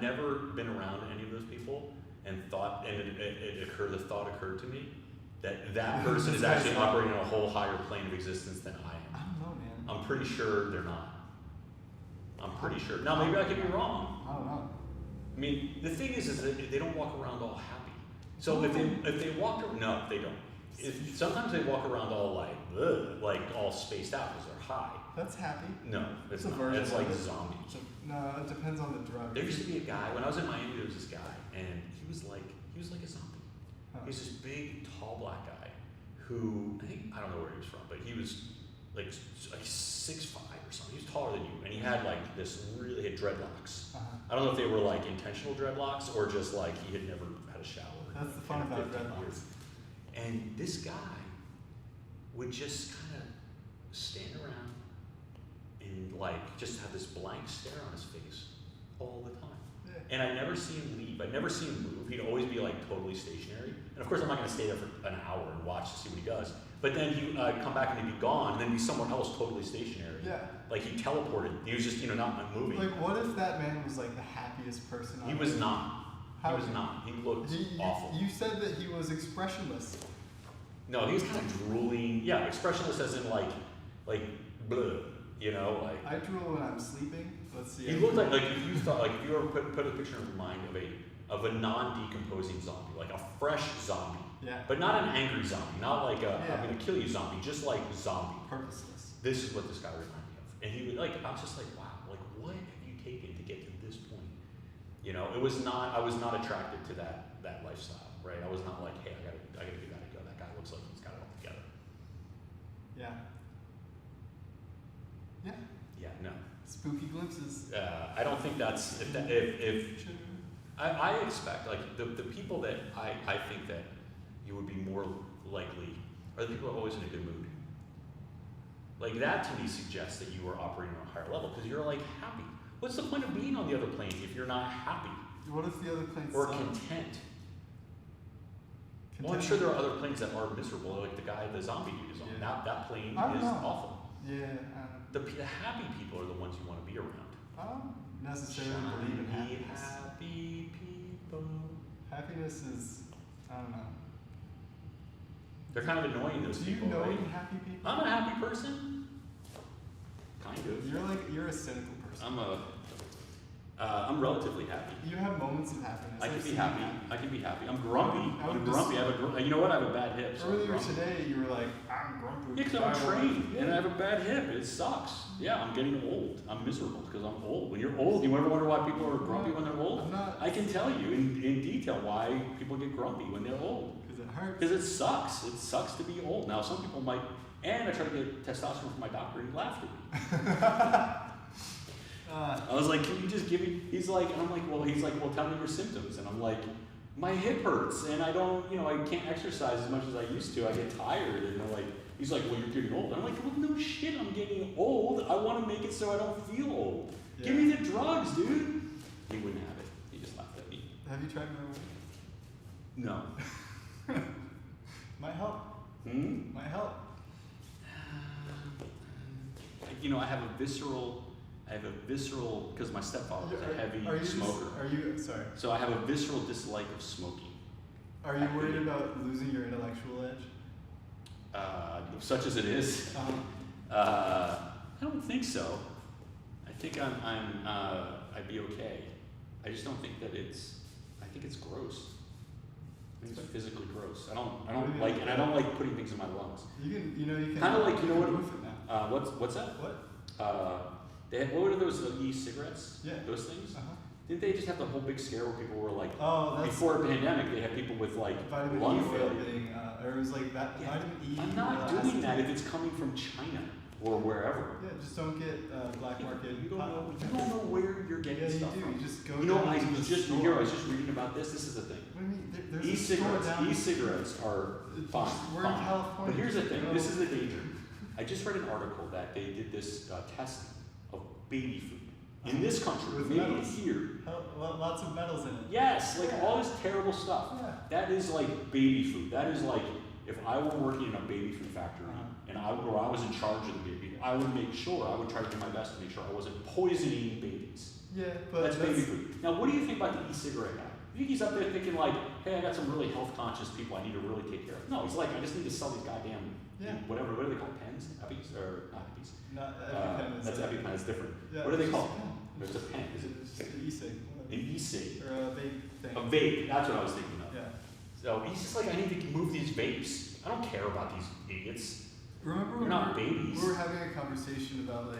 never been around any of those people, and thought, and the thought occurred to me that person is actually operating on a whole higher plane of existence than I am. I don't know, man. I'm pretty sure they're not. I'm pretty sure. Now maybe I could be wrong. I don't know. I mean, the thing is that they don't walk around all happy. So if they walk around, no, they don't. Sometimes they walk around all like, ugh, like all spaced out because they're high. That's happy. No, it's It's a not. version It's of like it. zombie. No, it depends on the drug. There used to be a guy when I was in Miami. There was this guy, and he was like a zombie. Huh. He was this big, tall black guy who I don't know where he was from, but he was like 6'5" or something. He was taller than you, and he had like this really had dreadlocks. Uh-huh. I don't know if they were like intentional dreadlocks or just like he had never had a shower. That's the fun in about 15 dreadlocks. years. And this guy would just kind of stand around and like just have this blank stare on his face all the time. Yeah. And I never see him leave. I never see him move. He'd always be like totally stationary. And of course, I'm not going to stay there for an hour and watch to see what he does. But then he'd come back and he'd be gone, and then be somewhere else totally stationary. Yeah. Like he teleported. He was just not moving. Like, what if that man was like the happiest person on He was earth? not. How- He was not. He looked awful. You said that he was expressionless. No, he was kind of drooling. Yeah, expressionless as in like bleh, you know, like. I drool when I'm sleeping. Let's see. He looked like if you thought like if you ever put a picture in your mind of a non-decomposing zombie, like a fresh zombie, Yeah. but not an angry zombie, not like a Yeah. I'm gonna kill you zombie, just like zombie. Purposeless. This is what this guy reminded me of, and he was like, I was just like, wow, like what have you taken to get to this point? You know, I was not attracted to that lifestyle, right? I was not like, hey, I gotta give that a go. That guy looks like he's got it all together. Yeah. Yeah. Yeah, no. Spooky glimpses. I don't think that's if I expect like the people that I think that you would be more likely are the people who are always in a good mood. Like that to me suggests that you are operating on a higher level because you're like happy. What's the point of being on the other plane if you're not happy What if the other planes or suck? content? Well, I'm sure there are other planes that are miserable, like the guy, the zombie dude is on. Yeah. That plane I don't is know. awful. Yeah. The happy people are the ones you want to be around. I don't necessarily believe in Shiny, happiness. happy people. Happiness is, I don't know. They're kind of annoying, those Do you people, know right? any happy people? I'm a happy person. Kind of. You're a cynical person. I'm relatively happy. You have moments of happiness. I can I've be seen happy. you I can be happy. I'm grumpy. I would I'm just- grumpy. You know what? I have a bad hip. So I'm Earlier grumpy. today, you were like, I'm grumpy. Yeah, because I'm trained and I have a bad hip. It sucks. Yeah, I'm getting old. I'm miserable because I'm old. When you're old, you ever wonder why people are grumpy when they're old? I'm not. I can tell you in detail why people get grumpy when they're old. Because it hurts. Because it sucks. It sucks to be old. Now, some people might, and I tried to get testosterone from my doctor and he laughed at me. I was like, can you just give me, he's like, and I'm like, well, tell me your symptoms. And I'm like, my hip hurts and I don't, I can't exercise as much as I used to. I get tired. And they're like, he's like, well, you're getting old. I'm like, well, no shit, I'm getting old. I want to make it so I don't feel old. Yeah. Give me the drugs, dude. He wouldn't have it. He just laughed at me. Have you tried marijuana? No. Might help. Hmm? Might help. I have a visceral, because my stepfather was a heavy smoker. Sorry. So I have a visceral dislike of smoking. Are you worried about losing your intellectual edge? Such as it is. I don't think so. I think I'd be okay. I just don't think that I think it's gross. I think it's physically gross. I don't like putting things in my lungs. You can. Kind of like, what? Proof it now. What's that? What? What were those e-cigarettes? Yeah. Those things? Uh-huh. Didn't they just have the whole big scare where people were like, Oh, that's before a pandemic, they had people with like vitamin lung E failure. oil being, or it was like that Yeah, vitamin E. I'm not doing that if it's coming from China or wherever. Yeah, just don't get black market. You don't know where you're getting Yeah, you stuff do. from. You just go. You know, down I to the was just store. I was just reading about this. This is the thing. What do you mean? There's a store down. E-cigarettes are fine. We're in fine. California. But here's the thing. No. This is the danger. I just read an article that they did this testing of baby food in this country, With maybe metals. here. Lots of metals in it. Yes, like all this terrible stuff. Yeah. That is like baby food. That is like if I were working in a baby food factory and I was in charge of the baby, I would make sure, I would try to do my best to make sure I wasn't poisoning babies. Yeah, but That's baby food. Now, what do you think about the e-cigarette guy? You think he's up there thinking like, hey, I got some really health conscious people I need to really take care of? No, he's like, I just need to sell these goddamn whatever. What do they call pens? Epis or not Epis? Not EpiPen. That's EpiPen. It's different. Yeah, what do they it's call? just a pen. There's a pen. Is it It's just an e-cig. an e-cig? Or a vape thing. A vape. That's what I was thinking of. Yeah. So he's just like, I need to move these vapes. I don't care about these idiots. Remember They're when not babies. we were having a conversation about like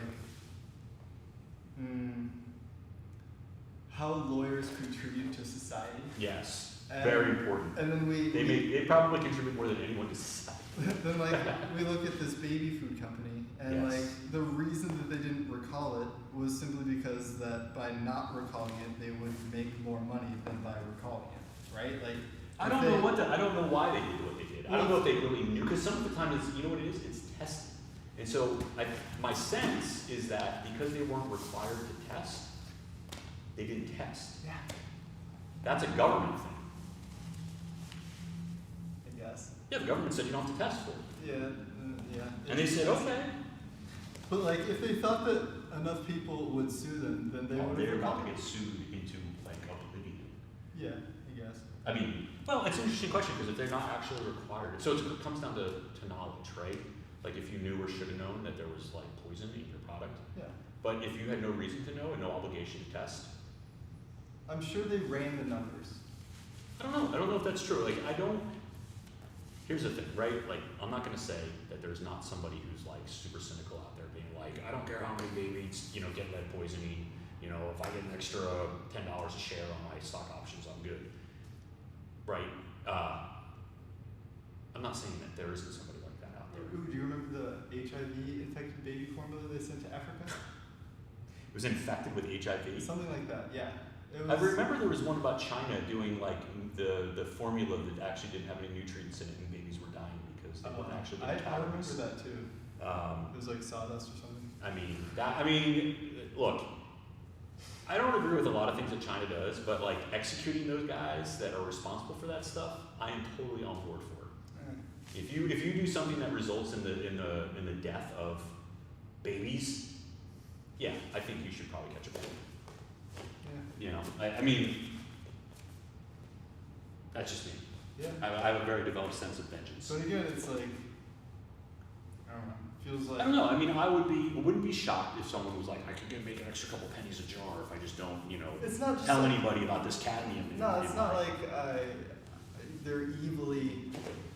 how lawyers contribute to society? Yes, And- very important. And then They probably contribute more than anyone to society. then like we look at this baby food company and Yes. like the reason that they didn't recall it was simply because that by not recalling it they would make more money than by recalling it, right? Like I don't know why they did what they did. I don't know if they really knew, because some of the time it's, you know what it is? It's testing. And so my sense is that because they weren't required to test, they didn't test. Yeah. That's a government thing. I guess. Yeah, the government said you don't have to test for it. Yeah. And they said, okay. But like if they thought that enough people would sue them, then they would They're have about to get sued into like oblivion. Yeah, I guess. I mean, well, it's an interesting question because if they're not actually required, so it comes down to knowledge, right? Like if you knew or should have known that there was like poison in your product. Yeah. But if you had no reason to know and no obligation to test, I'm sure they ran the numbers. I don't know. I don't know if that's true. Like here's the thing, right? Like I'm not gonna say that there's not somebody who's like super cynical out there being like, I don't care how many babies, get lead poisoning, if I get an extra $10 a share on my stock options, I'm good. Right? I'm not saying that there isn't somebody like that out there. Ooh, do you remember the HIV infected baby formula they sent to Africa? It was infected with HIV. Something like that, yeah. It I was, remember there was one about China doing like the formula that actually didn't have any nutrients in it, and babies were dying because they weren't actually I getting remember calories. that too. It was like sawdust or something. Look, I don't agree with a lot of things that China does, but like executing those guys that are responsible for that stuff, I am totally on board for it. If you do something that results in the death of babies, yeah, I think you should probably catch a bullet. Yeah. I mean, that's just me. Yeah. I have a very developed sense of vengeance. But again, it's like, I don't know, feels like. I don't know. I mean, I wouldn't be shocked if someone was like, I could make an extra couple pennies a jar if I just don't, It's not just tell like, anybody about this cadmium. No, it's not like they're evilly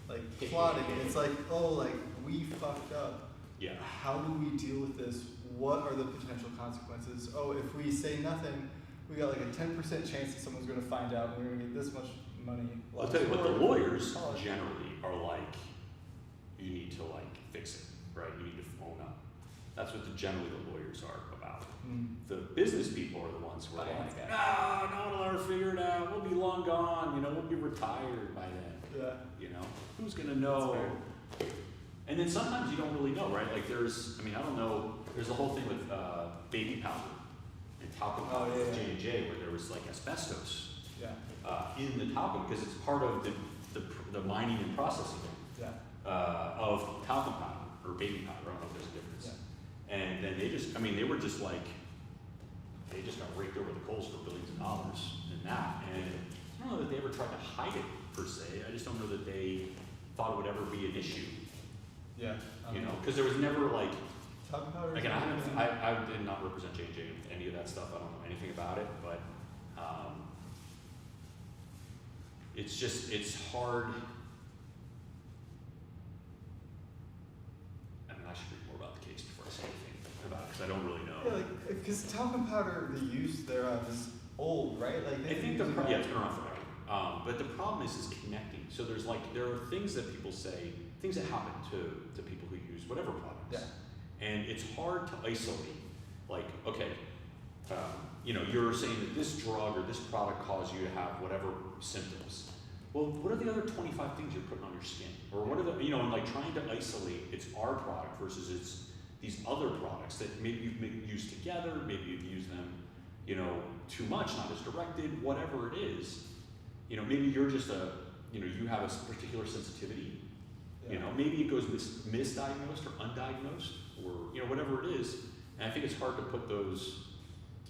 like plotting it. It's like, oh, like we fucked up. Yeah. How do we deal with this? What are the potential consequences? Oh, if we say nothing, we got like a 10% chance that someone's going to find out, and we're going to get this much money. I'll tell you what, the lawyers Oh. generally are like, you need to like fix it, right? You need to own up. That's what generally the lawyers are about. The business people are the ones who are like, no one will ever figure it out. We'll be long gone. We'll be retired by then. Yeah. Who's gonna know? And then sometimes you don't really know, right? Like I don't know. There's a whole thing with baby powder and talcum powder with J&J where there was like asbestos in the talcum because it's part of the mining and processing of talcum powder or baby powder. I don't know if there's a difference. Yeah. And then they just got raked over the coals for billions of dollars in that. And I don't know that they ever tried to hide it per se. I just don't know that they thought it would ever be an issue. Yeah. Because there was never like. Talcum powder. Again, I did not represent J&J in any of that stuff. I don't know anything about it, but it's hard. I should read more about the case before I say anything about it because I don't really know. Yeah, because talcum powder, the use thereof is old, right? Like I think it's been around forever. But the problem is connecting. So there are things that people say, things that happen to people who use whatever products. Yeah. And it's hard to isolate. Like, okay, you're saying that this drug or this product caused you to have whatever symptoms. Well, what are the other 25 things you're putting on your skin? Or what are and like trying to isolate it's our product versus it's these other products that maybe you've used together, maybe you've used them, too much, not as directed, whatever it is. Maybe you're just you have a particular sensitivity. Maybe it goes misdiagnosed or undiagnosed or whatever it is. And I think it's hard to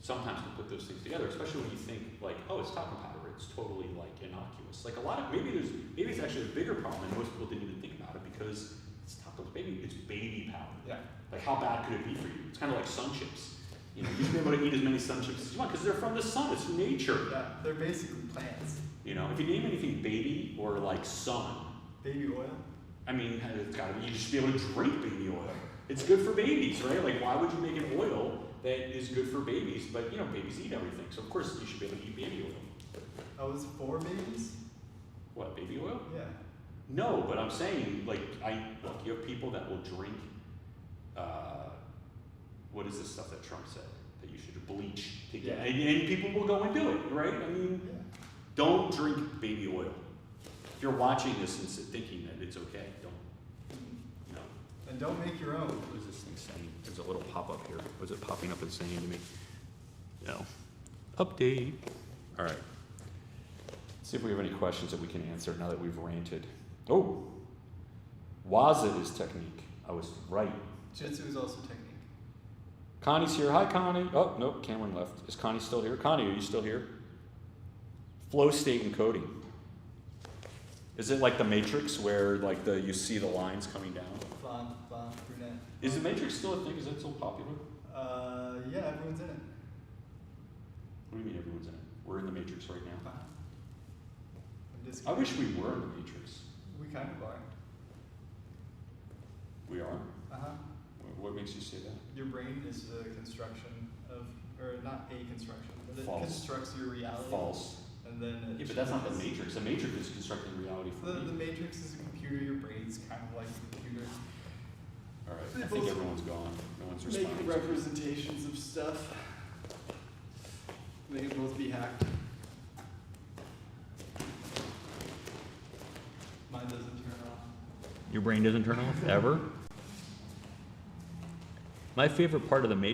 sometimes put those things together, especially when you think like, oh, it's talcum powder right it's totally like innocuous. Like a lot of, maybe it's actually a bigger problem and most people didn't even think about it because it's tacos, it's baby powder. Yeah. Like how bad could it be for you? It's kind of like sun chips. You know, you should be able to eat as many sun chips as you want because they're from the sun, it's from nature. Yeah, they're basically plants. You know, if you name anything baby or like sun, Baby oil? I mean, it's gotta be, you should be able to drink baby oil. It's good for babies, right? Like why would you make an oil that is good for babies? But you know, babies eat everything. So of course you should be able to eat baby oil. Oh, it's for babies? What, baby oil? Yeah. No, but I'm saying, like, look, you have people that will drink, what is this stuff that Trump said? That you should bleach to get, and people will go and do it, right? I mean, Yeah. don't drink baby oil. If you're watching this and thinking that it's okay, don't, no. And don't make your own. What is this thing saying? There's a little pop-up here. Was it popping up and saying to me? No. Update. All right. Let's see if we have any questions that we can answer now that we've ranted. Oh, Waza is technique. I was right. Jitsu is also technique. Connie's here. Hi, Connie. Oh, nope, Cameron left. Is Connie still here? Connie, are you still here? Flow state encoding. Is it like the Matrix where like you see the lines coming down? Blonde, brunette. Is the Matrix still a thing? Is that still popular? Yeah, everyone's in it. What do you mean everyone's in it? We're in the Matrix right now. I'm just I wish we were in the Matrix. We kind of are. We are? Uh-huh. What makes you say that? Your brain is a construction of, or not a construction, but it False. constructs your reality. False. And then it Yeah, but that's not the changes. Matrix. The Matrix is constructing reality for The me. Matrix is a computer, your brain's kind of like a computer. All right, They I think both everyone's gone. No one's Make responding. representations of stuff. They can both be hacked. Mine doesn't turn off. Your brain doesn't turn off ever? My favorite part of the Matrix